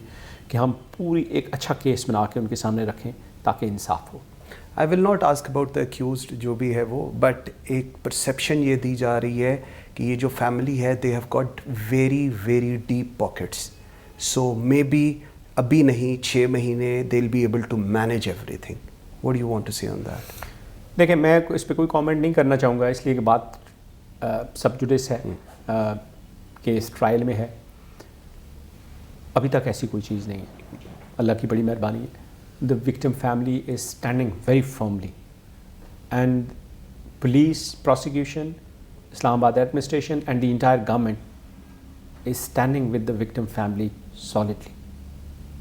کہ ہم پوری ایک اچھا کیس بنا کے ان کے سامنے رکھیں تاکہ انصاف ہو. I will not ask about the accused جو بھی ہے وہ, بٹ ایک پرسیپشن یہ دی جا رہی ہے کہ یہ جو فیملی ہے they have got very very deep pockets, so maybe ابھی نہیں 6 مہینے they will be able to manage everything. What do you want to see on that? دیکھیں, میں اس پہ کوئی کامنٹ نہیں کرنا چاہوں گا, اس لیے کہ بات سب جوڈس ہے, کیس ٹرائل میں ہے. ابھی تک ایسی کوئی چیز نہیں ہے, اللہ کی بڑی مہربانی ہے. The victim family is standing very firmly, and police, prosecution, Islamabad administration and the entire government is standing with the victim family solidly.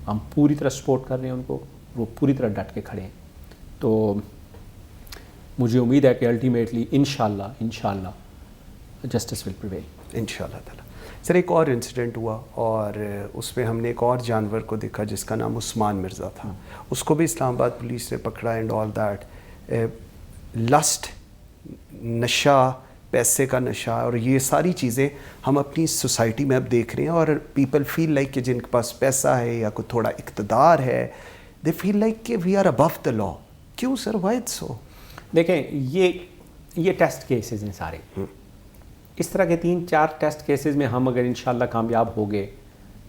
ہم پوری طرح سپورٹ کر رہے ہیں ان کو, وہ پوری طرح ڈٹ کے کھڑے ہیں. تو مجھے امید ہے کہ الٹیمیٹلی انشاءاللہ جسٹس ول پریویل انشاءاللہ تعالیٰ. سر ایک اور انسیڈنٹ ہوا, اور اس میں ہم نے ایک اور جانور کو دیکھا جس کا نام عثمان مرزا تھا. اس کو بھی اسلام آباد پولیس نے پکڑا, اینڈ آل دیٹ. لسٹ, نشہ, پیسے کا نشہ, اور یہ ساری چیزیں ہم اپنی سوسائٹی میں اب دیکھ رہے ہیں, اور پیپل فیل لائک کہ جن کے پاس پیسہ ہے یا کوئی تھوڑا اقتدار ہے, دے فیل لائک کہ وی آر ابو دا لا. کیوں سر, وائی اٹس سو؟ دیکھیں, یہ ٹیسٹ کیسز ہیں سارے. اس طرح کے 3-4 ٹیسٹ کیسز میں ہم اگر انشاءاللہ کامیاب ہو گئے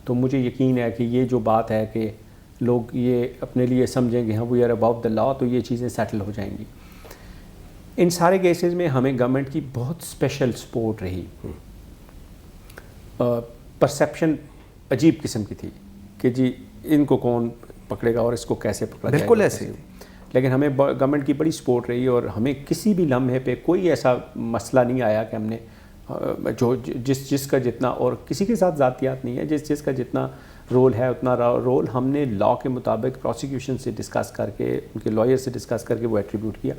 تو مجھے یقین ہے کہ یہ جو بات ہے کہ لوگ یہ اپنے لیے سمجھیں گے ہاں وی آر ابو دا لا, تو یہ چیزیں سیٹل ہو جائیں گی. ان سارے کیسز میں ہمیں گورنمنٹ کی بہت اسپیشل سپورٹ رہی. پرسیپشن عجیب قسم کی تھی کہ جی ان کو کون پکڑے گا اور اس کو کیسے پکڑا جائے گا, بالکل ایسے. لیکن ہمیں گورنمنٹ کی بڑی سپورٹ رہی, اور ہمیں کسی بھی لمحے پہ کوئی ایسا مسئلہ نہیں آیا کہ ہم نے جو جس کا جتنا, اور کسی کے ساتھ ذاتیات نہیں ہے, جس کا جتنا رول ہے اتنا رول ہم نے لا کے مطابق پروسیکیوشن سے ڈسکس کر کے, ان کے لائر سے ڈسکس کر کے وہ ایٹریبیوٹ کیا.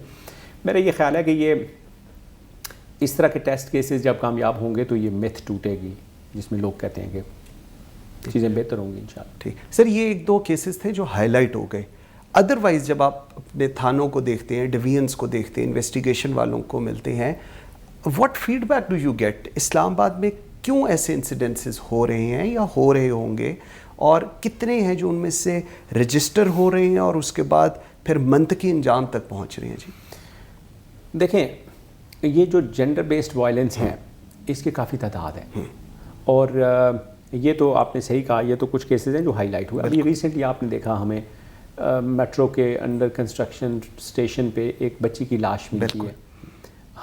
میرا یہ خیال ہے کہ یہ اس طرح کے ٹیسٹ کیسز جب کامیاب ہوں گے تو یہ میتھ ٹوٹے گی جس میں لوگ کہتے ہیں کہ چیزیں بہتر ہوں گی انشاءاللہ. ٹھیک سر, یہ 1-2 کیسز تھے جو ہائی لائٹ ہو گئے. ادروائز جب آپ اپنے تھانوں کو دیکھتے ہیں, ڈویژنس کو دیکھتے ہیں, انویسٹیگیشن والوں کو ملتے ہیں, what feedback do you get? Islamabad میں کیوں ایسے انسیڈنسز ہو رہے ہیں یا ہو رہے ہوں گے, اور کتنے ہیں جو ان میں سے رجسٹر ہو رہے ہیں اور اس کے بعد پھر منطقی انجام تک پہنچ رہے ہیں؟ جی دیکھیں, یہ جو جینڈر بیسڈ وائلنس ہے اس کی کافی تعداد ہے, اور یہ تو آپ نے صحیح کہا, یہ تو کچھ کیسز ہیں جو ہائی لائٹ ہوئے. ابھی ریسنٹلی آپ نے دیکھا ہمیں میٹرو کے انڈر کنسٹرکشن اسٹیشن پہ ایک بچی کی لاش ملی ہے.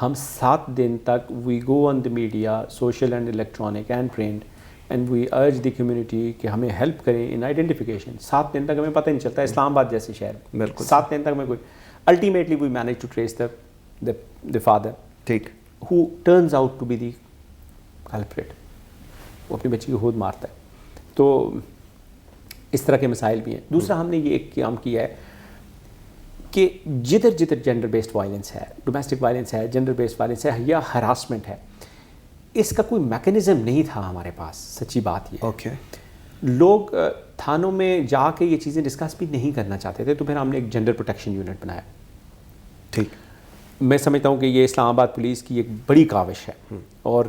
ہم 7 دن تک we go on the media, social and electronic and print, and we urge the community کہ ہمیں ہیلپ کریں ان آئیڈینٹیفیکیشن. 7 دن تک ہمیں پتہ نہیں چلتا, اسلام آباد جیسے شہر, بالکل 7 دن تک میں کوئی, ultimately we manage to trace the father, ٹھیک, who turns out to be the culprit. وہ اپنی بچی کو خود مارتا ہے. تو اس طرح کے مسائل بھی ہیں. دوسرا ہم نے یہ ایک کام کیا ہے کہ جدھر جینڈر بیسڈ وائلنس ہے, ڈومیسٹک وائلنس ہے, جینڈر بیسڈ وائلنس ہے یا ہراسمنٹ ہے, اس کا کوئی میکینزم نہیں تھا ہمارے پاس. سچی بات یہ اوکے, لوگ تھانوں میں جا کے یہ چیزیں ڈسکس بھی نہیں کرنا چاہتے تھے, تو پھر ہم نے ایک جینڈر پروٹیکشن یونٹ بنایا. ٹھیک, میں سمجھتا ہوں کہ یہ اسلام آباد پولیس کی ایک بڑی کاوش ہے, اور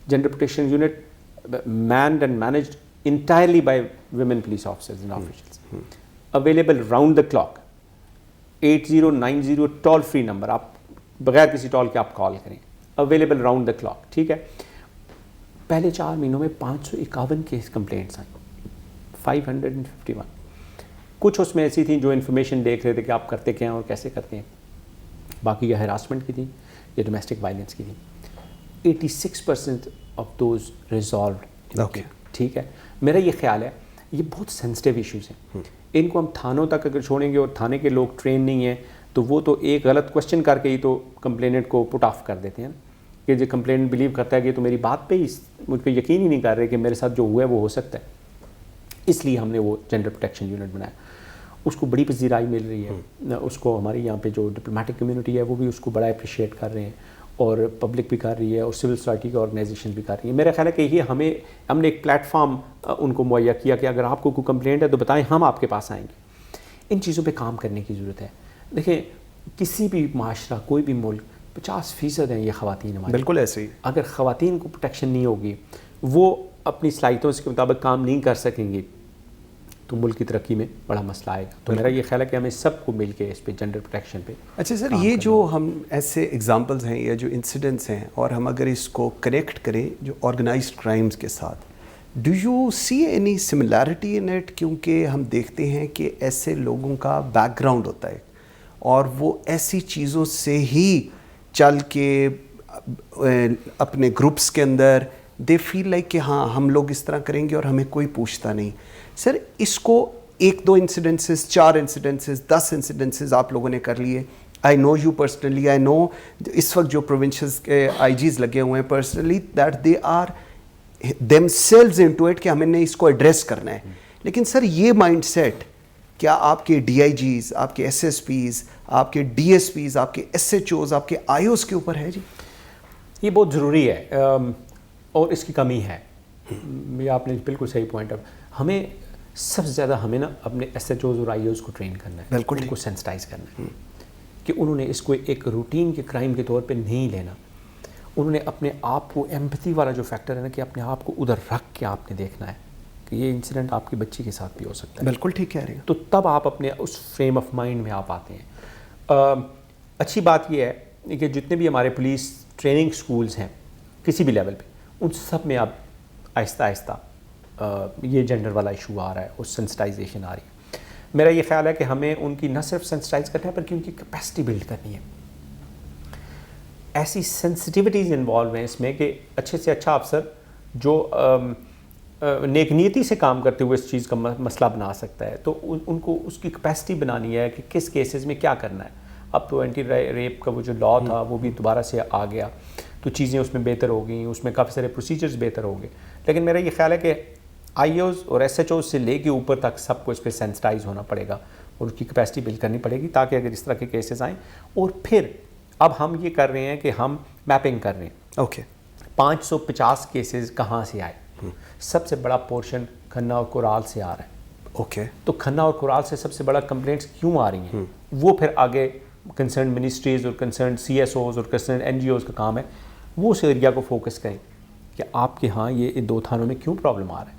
gender protection unit manned and managed entirely by women police officers and officials, available round the clock. 8090 toll free number, آپ بغیر کسی ٹول کے آپ کال کریں, اویلیبل راؤنڈ دا کلاک. ٹھیک ہے, پہلے 4 مہینوں میں 551 کیس کمپلینٹس آئیں, 551. کچھ اس میں ایسی تھیں جو انفارمیشن دیکھ رہے تھے کہ آپ کرتے کیا ہیں اور کیسے کرتے ہیں, باقی یا ہراسمنٹ کی تھی یا ڈومیسٹک وائلنس کی تھی. 86% آف دوز ریزالوڈ. اوکے, ٹھیک ہے, میرا یہ خیال ہے یہ بہت سینسٹیو ایشوز ہیں. ان کو ہم تھانوں تک اگر چھوڑیں گے اور تھانے کے لوگ ٹرین نہیں ہیں تو وہ تو ایک غلط کوشچن کر کے ہی تو کمپلیننٹ کو پٹ آف کر دیتے ہیں کہ جو کمپلیننٹ بلیو کرتا ہے کہ تو میری بات پہ ہی مجھ پہ یقین ہی نہیں کر رہے کہ میرے ساتھ جو ہوا ہے وہ ہو سکتا ہے. اس لیے ہم نے وہ جینڈر پروٹیکشن یونٹ بنایا. اس کو بڑی پذیرائی مل رہی ہے. اس کو ہمارے یہاں پہ جو ڈپلومیٹک کمیونٹی ہے وہ بھی اس کو بڑا اپریشیٹ کر رہے ہیں اور پبلک بھی کر رہی ہے اور سول سوسائٹی کے آرگنائزیشن بھی کر رہی ہیں. میرا خیال ہے کہ یہ ہم نے ایک پلیٹ فارم ان کو مہیا کیا کہ اگر آپ کو کوئی کمپلینٹ ہے تو بتائیں, ہم آپ کے پاس آئیں گے. ان چیزوں پہ کام کرنے کی ضرورت ہے. دیکھیں کسی بھی معاشرہ, کوئی بھی ملک 50% ہیں یہ خواتین ہمارے. بالکل ایسے ہی. اگر خواتین کو پروٹیکشن نہیں ہوگی, وہ اپنی صلاحیتوں کے مطابق کام نہیں کر سکیں گی, تو ملک کی ترقی میں بڑا مسئلہ آئے گا. تو میرا یہ خیال ہے کہ ہمیں سب کو مل کے اس پہ جینڈر پروٹیکشن پہ. اچھا سر, یہ جو ہم ایسے ایگزامپلز ہیں یا جو انسیڈنٹس ہیں اور ہم اگر اس کو کنیکٹ کریں جو آرگنائزڈ کرائمز کے ساتھ, do you see any similarity in it? کیونکہ ہم دیکھتے ہیں کہ ایسے لوگوں کا بیک گراؤنڈ ہوتا ہے اور وہ ایسی چیزوں سے ہی چل کے اپنے گروپس کے اندر دے فیل لائک کہ ہاں ہم لوگ اس طرح کریں گے اور ہمیں کوئی پوچھتا نہیں. سر اس کو 1-2 انسیڈنسز, 4 انسیڈنسز, 10 انسیڈنسز آپ لوگوں نے کر لیے. آئی نو یو پرسنلی, آئی نو اس وقت جو پروونشلز کے آئی جیز لگے ہوئے ہیں personally that they are themselves into it کہ ہمیں نے اس کو ایڈریس کرنا ہے. لیکن سر یہ مائنڈ سیٹ کیا آپ کے ڈی آئی جیز, آپ کے ایس ایس پیز, آپ کے ڈی ایس پیز, آپ کے ایس ایچ اوز, آپ کے آئی اوز کے اوپر ہے جی؟ یہ بہت ضروری ہے اور اس کی کمی ہے. یہ آپ نے بالکل صحیح پوائنٹ. اب ہمیں سب سے زیادہ ہمیں نا اپنے ایس ایچ اوز اور آئی اوز کو ٹرین کرنا ہے. بالکل. ان کو سینسٹائز کرنا ہے کہ انہوں نے اس کو ایک روٹین کے کرائم کے طور پہ نہیں لینا. انہوں نے اپنے آپ کو ایمپتھی والا جو فیکٹر ہے نا کہ اپنے آپ کو ادھر رکھ کے آپ نے دیکھنا ہے کہ یہ انسیڈنٹ آپ کی بچی کے ساتھ بھی ہو سکتا ہے. بالکل ٹھیک کہہ رہے ہیں. تو تب آپ اپنے اس فریم آف مائنڈ میں آپ آتے ہیں. اچھی بات یہ ہے کہ جتنے بھی ہمارے پولیس ٹریننگ سکولز ہیں کسی بھی لیول پہ, ان سب میں اب آہستہ آہستہ یہ جینڈر والا ایشو آ رہا ہے اور سینسٹائزیشن آ رہی ہے. میرا یہ خیال ہے کہ ہمیں ان کی نہ صرف سینسٹائز کرنا ہے بلکہ ان کی کیپیسٹی بلڈ کرنی ہے. ایسی سینسٹیوٹیز انوالو ہیں اس میں کہ اچھے سے اچھا افسر جو نیک نیتی سے کام کرتے ہوئے اس چیز کا مسئلہ بنا سکتا ہے, تو ان کو اس کی کیپیسٹی بنانی ہے کہ کس کیسز میں کیا کرنا ہے. اب تو اینٹی ریپ کا وہ جو لا تھا وہ بھی دوبارہ سے آ گیا, تو چیزیں اس میں بہتر ہو گئیں, اس میں کافی سارے پروسیجرز بہتر ہو گئے. لیکن میرا یہ خیال ہے کہ آئی اوز اور ایس ایچ اوز سے لے کے اوپر تک سب کو اس پہ سینسٹائز ہونا پڑے گا اور اس کی کیپیسٹی بلڈ کرنی پڑے گی, تاکہ اگر اس طرح کے کیسز آئیں. اور پھر اب ہم یہ کر رہے ہیں کہ ہم میپنگ کر رہے ہیں. اوکے 550 کیسز کہاں سے آئے؟ سب سے بڑا پورشن کھنہ اور کورال سے آ رہا ہے. اوکے تو کھنہ اور کورال سے سب سے بڑا کمپلینٹس کیوں آ رہی ہیں؟ وہ پھر آگے کنسرن منسٹریز اور کنسرن سی ایس اوز اور کنسرن این جی اوز کا کام ہے, وہ اس ایریا کو فوکس کریں کہ آپ کے ہاں یہ 2 تھانوں میں کیوں پرابلم آ رہا ہے,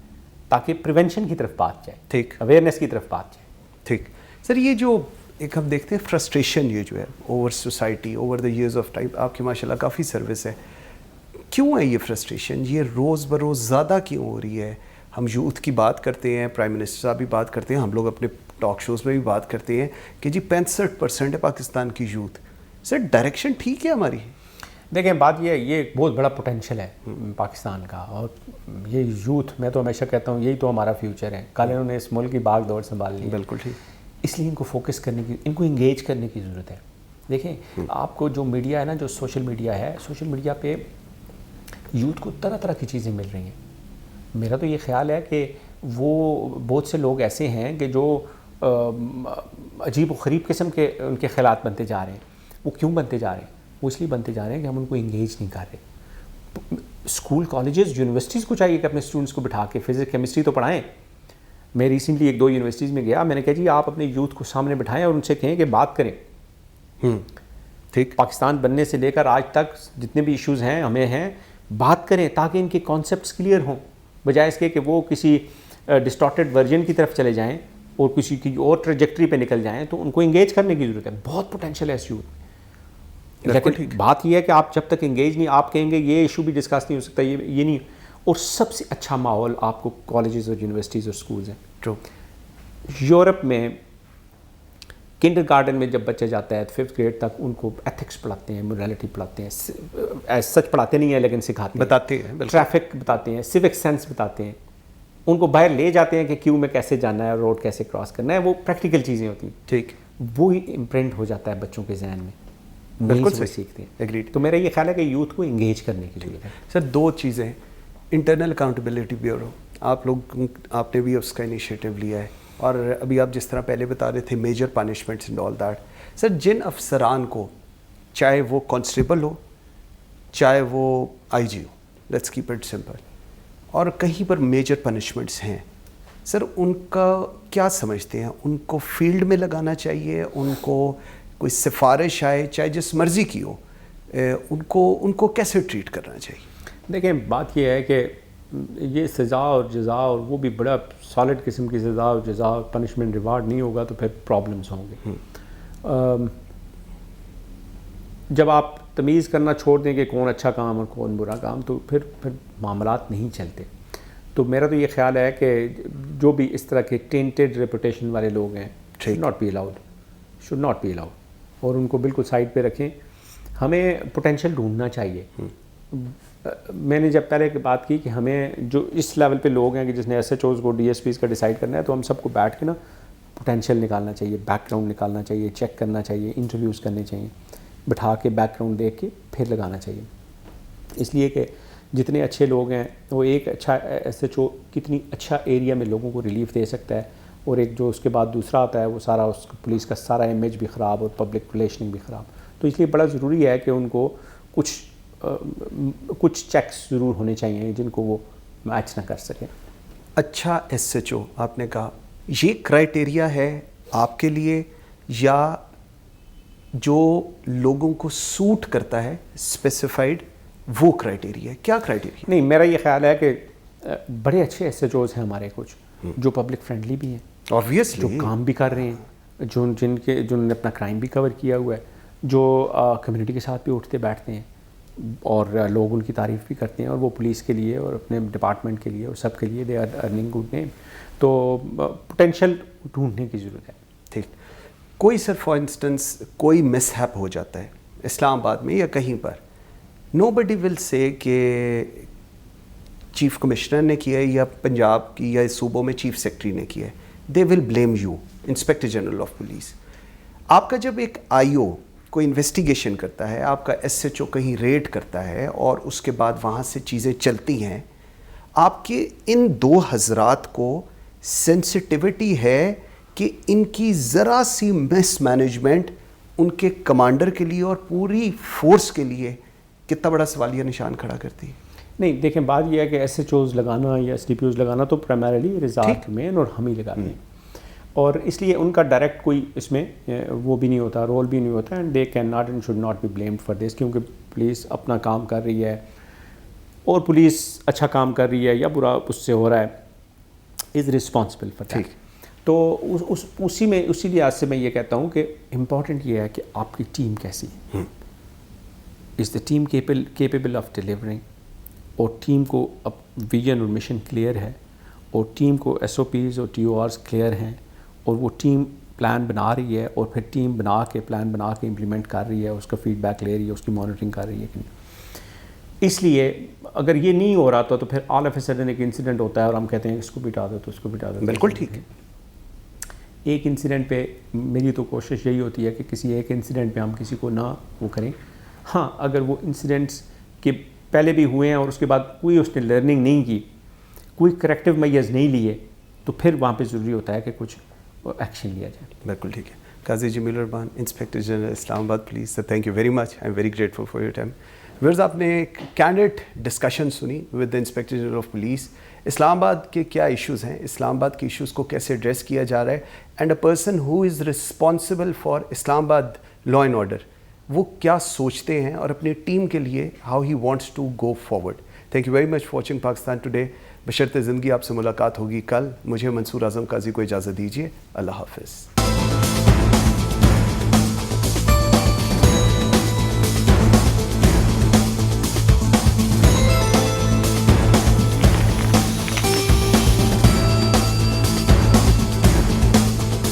تاکہ پریونشن کی طرف بات جائے, ٹھیک, اویئرنیس کی طرف بات جائے. ٹھیک. سر یہ جو ایک ہم دیکھتے ہیں فرسٹریشن یہ جو ہے our society over the years of time, آپ کی ماشاء اللہ کافی سروس ہے, کیوں ہے یہ فرسٹریشن؟ یہ روز بروز زیادہ کیوں ہو رہی ہے؟ ہم یوتھ کی بات کرتے ہیں, پرائم منسٹر صاحب بھی بات کرتے ہیں, ہم لوگ اپنے ٹاک شوز میں بھی بات کرتے ہیں کہ جی 65% ہے پاکستان کی یوتھ. سر ڈائریکشن ٹھیک ہے ہماری؟ دیکھیں بات یہ ہے, یہ ایک بہت بڑا پوٹینشیل ہے پاکستان کا, اور یہ یوتھ میں تو ہمیشہ کہتا ہوں یہی تو ہمارا فیوچر ہے. کل انہوں نے اس ملک کی باغ دوڑ سنبھال لی. بالکل ٹھیک. اس لیے ان کو فوکس کرنے کی, ان کو انگیج کرنے کی ضرورت ہے. دیکھیں آپ کو جو میڈیا ہے نا, جو سوشل میڈیا ہے, سوشل میڈیا پہ یوتھ کو طرح طرح کی چیزیں مل رہی ہیں. میرا تو یہ خیال ہے کہ وہ بہت سے لوگ ایسے ہیں کہ جو عجیب و غریب قسم کے ان کے خیالات بنتے جا رہے ہیں. وہ کیوں بنتے جا رہے ہیں؟ وہ اس لیے بنتے جا رہے ہیں کہ ہم ان کو انگیج نہیں کر رہے. اسکول کالجز یونیورسٹیز کو چاہیے کہ اپنے اسٹوڈنٹس کو بٹھا کے فزکس کیمسٹری تو پڑھائیں. میں ریسنٹلی 1-2 یونیورسٹیز میں گیا, میں نے کہا جی آپ اپنے یوتھ کو سامنے بٹھائیں اور ان سے کہیں کہ بات کریں. ٹھیک. پاکستان بننے سے لے کر آج تک جتنے بھی ایشوز ہیں ہمیں ہیں, بات کریں تاکہ ان کے کانسیپٹس کلیئر ہوں, بجائے اس کے کہ وہ کسی ڈسٹارٹیڈ ورژن کی طرف چلے جائیں اور کسی کی اور ٹریجیکٹری پہ نکل جائیں. تو ان کو انگیج کرنے کی ضرورت ہے. بہت پوٹینشیل ہے اس یوتھ میں. لیکن بات یہ ہے کہ آپ جب تک انگیج نہیں, آپ کہیں گے یہ ایشو بھی ڈسکس نہیں ہو سکتا, یہ نہیں. اور سب سے اچھا ماحول آپ کو کالجز اور یونیورسٹیز اور سکولز ہیں. ٹرو. یورپ میں کنڈر گارڈن میں جب بچہ جاتا ہے 5th گریڈ تک, ان کو ایتھکس پڑھاتے ہیں, مورالٹی پڑھاتے ہیں, سچ پڑھاتے نہیں ہیں لیکن سکھاتے ہیں, بتاتے ہیں, ٹریفک بتاتے ہیں, سیوک سینس بتاتے ہیں. ان کو باہر لے جاتے ہیں کہ کیوں میں کیسے جانا ہے, روڈ کیسے کراس کرنا ہے, وہ پریکٹیکل چیزیں ہوتی ہیں, ٹھیک, وہی امپرنٹ ہو جاتا ہے بچوں کے ذہن میں, بالکل صحیح صحیح, سیکھتے ہیں. ایگریڈ. تو میرا یہ خیال ہے کہ یوتھ کو انگیج کرنے کی ضرورت ہے. سر 2 چیزیں, انٹرنل اکاؤنٹیبلٹی بیورو, آپ نے بھی اس کا انیشیٹو لیا ہے, اور ابھی آپ جس طرح پہلے بتا رہے تھے major punishments and all that. Sir جن افسران کو, چاہے وہ کانسٹیبل ہو چاہے وہ آئی جی ہو, لیٹس کیپ اٹ سمپل, اور کہیں پر میجر پنشمنٹس ہیں, سر ان کا کیا سمجھتے ہیں؟ ان کو فیلڈ میں لگانا چاہیے, ان کو کوئی سفارش آئے چاہے جس مرضی کی ہو, ان کو کیسے ٹریٹ کرنا چاہیے؟ دیکھیں بات یہ ہے کہ یہ سزا اور جزا, اور وہ بھی بڑا سالڈ قسم کی سزا اور جزا, پنشمنٹ ریوارڈ نہیں ہوگا تو پھر پرابلمس ہوں گے. جب آپ تمیز کرنا چھوڑ دیں کہ کون اچھا کام اور کون برا کام, تو پھر معاملات نہیں چلتے. تو میرا تو یہ خیال ہے کہ جو بھی اس طرح کے ٹینٹڈ ریپوٹیشن والے لوگ ہیں, شوڈ ناٹ بی الاؤڈ, اور ان کو بالکل سائڈ پہ رکھیں. ہمیں پوٹینشیل ڈھونڈنا چاہیے. میں نے جب پہلے بات کی کہ ہمیں جو اس لیول پہ لوگ ہیں کہ جس نے ایس ایچ اوز کو ڈی ایس پیز کا ڈیسائیڈ کرنا ہے, تو ہم سب کو بیٹھ کے نا پوٹینشیل نکالنا چاہیے, بیک گراؤنڈ نکالنا چاہیے, چیک کرنا چاہیے, انٹرویوز کرنے چاہیے, بٹھا کے بیک گراؤنڈ دیکھ کے پھر لگانا چاہیے. اس لیے کہ جتنے اچھے لوگ ہیں, وہ ایک اچھا ایس ایچ او کتنی اچھا ایریا میں لوگوں کو ریلیف دے سکتا ہے, اور ایک جو اس کے بعد دوسرا آتا ہے وہ سارا اس پولیس کا سارا امیج بھی خراب اور پبلک ریلیشننگ بھی خراب. تو اس لیے بڑا ضروری ہے کہ ان کو کچھ چیکس ضرور ہونے چاہیے جن کو وہ میچ نہ کر سکیں. اچھا ایس ایچ او آپ نے کہا, یہ کرائٹیریا ہے آپ کے لیے, یا جو لوگوں کو سوٹ کرتا ہے اسپیسیفائڈ وہ کرائٹیریا ہے؟ کیا کرائٹیریا؟ نہیں, میرا یہ خیال ہے کہ بڑے اچھے ایس ایچ اوز ہیں ہمارے کچھ, جو پبلک فرینڈلی بھی ہیں, آبویسلی جو کام بھی کر رہے ہیں, جنہوں نے اپنا کرائم بھی کور کیا ہوا ہے, جو کمیونٹی کے ساتھ بھی اٹھتے بیٹھتے ہیں, اور لوگ ان کی تعریف بھی کرتے ہیں, اور وہ پولیس کے لیے اور اپنے ڈپارٹمنٹ کے لیے اور سب کے لیے they are earning good name. تو پوٹینشیل ڈھونڈنے کی ضرورت ہے. ٹھیک. کوئی سر فار انسٹنس کوئی مس ہیپ ہو جاتا ہے اسلام آباد میں یا کہیں پر, نو بڈی ول سے کہ چیف کمشنر نے کیا ہے یا پنجاب کی یا صوبوں میں چیف سیکرٹری نے کیا ہے, they will blame you, inspector general of police. آپ کا جب ایک آئی او کوئی انویسٹیگیشن کرتا ہے, آپ کا ایس ایچ او کہیں ریڈ کرتا ہے, اور اس کے بعد وہاں سے چیزیں چلتی ہیں, آپ کے ان 2 حضرات کو سینسٹیوٹی ہے کہ ان کی ذرا سی مس مینجمنٹ ان کے کمانڈر کے لیے اور پوری فورس کے لیے کتنا بڑا سوالیہ نشان کھڑا کرتی ہے؟ نہیں دیکھیں, بات یہ ہے کہ ایس ایچ اوز لگانا یا ایس ڈی پی اوز لگانا تو پرائمریلی ریزارٹ مین اور ہم ہی لگاتے ہیں, اور اس لیے ان کا ڈائریکٹ کوئی اس میں وہ بھی نہیں ہوتا, رول بھی نہیں ہوتا, and they can not and should not be blamed for this, کیونکہ پولیس اپنا کام کر رہی ہے, اور پولیس اچھا کام کر رہی ہے یا برا اس سے ہو رہا ہے, از رسپانسبل فار دیٹ. تو اسی لحاظ سے میں یہ کہتا ہوں کہ امپورٹنٹ یہ ہے کہ آپ کی ٹیم کیسی ہے, is the team capable of delivering, اور ٹیم کو اب ویژن اور مشن کلیئر ہے, اور ٹیم کو ایس او پیز اور ٹی او آرز کلیئر ہیں, اور وہ ٹیم پلان بنا رہی ہے, اور پھر ٹیم بنا کے پلان بنا کے امپلیمنٹ کر رہی ہے, اس کا فیڈ بیک لے رہی ہے, اس کی مانیٹرنگ کر رہی ہے کہ نہیں. اس لیے اگر یہ نہیں ہو رہا تو پھر آل آف اے سڈن ایک انسیڈنٹ ہوتا ہے اور ہم کہتے ہیں اس کو بھی ہٹا دو تو اس کو بھی ہٹا دو. بالکل ٹھیک ہے. ایک انسیڈنٹ پہ میری تو کوشش یہی ہوتی ہے کہ کسی ایک انسیڈنٹ پہ ہم کسی کو نہ وہ کریں. ہاں, اگر وہ انسیڈنٹس کے پہلے بھی ہوئے ہیں اور اس کے بعد کوئی اس نے لرننگ نہیں کی, کوئی کریکٹیو میئرز نہیں لیے, تو پھر وہاں پہ ضروری ہوتا ہے کہ کچھ ایکشن لیا جائے. بالکل ٹھیک ہے. قاضی جمیل اربان, inspector general Islamabad police, thank you very much, I am very grateful for your time. Viewers آپ نے ایک کینڈیڈ ڈسکشن سنی with the inspector general of police. Islamabad کے کیا ایشوز ہیں, اسلام آباد کے ایشوز کو کیسے ایڈریس کیا جا رہا ہے, and a person who is responsible for Islamabad law and order, وہ کیا سوچتے ہیں اور اپنی ٹیم کے لیے how he wants to go forward. Thank you very much for watching Pakistan today. بشرط زندگی آپ سے ملاقات ہوگی کل. مجھے منصور اعظم قاضی کو اجازت دیجیے. اللہ حافظ.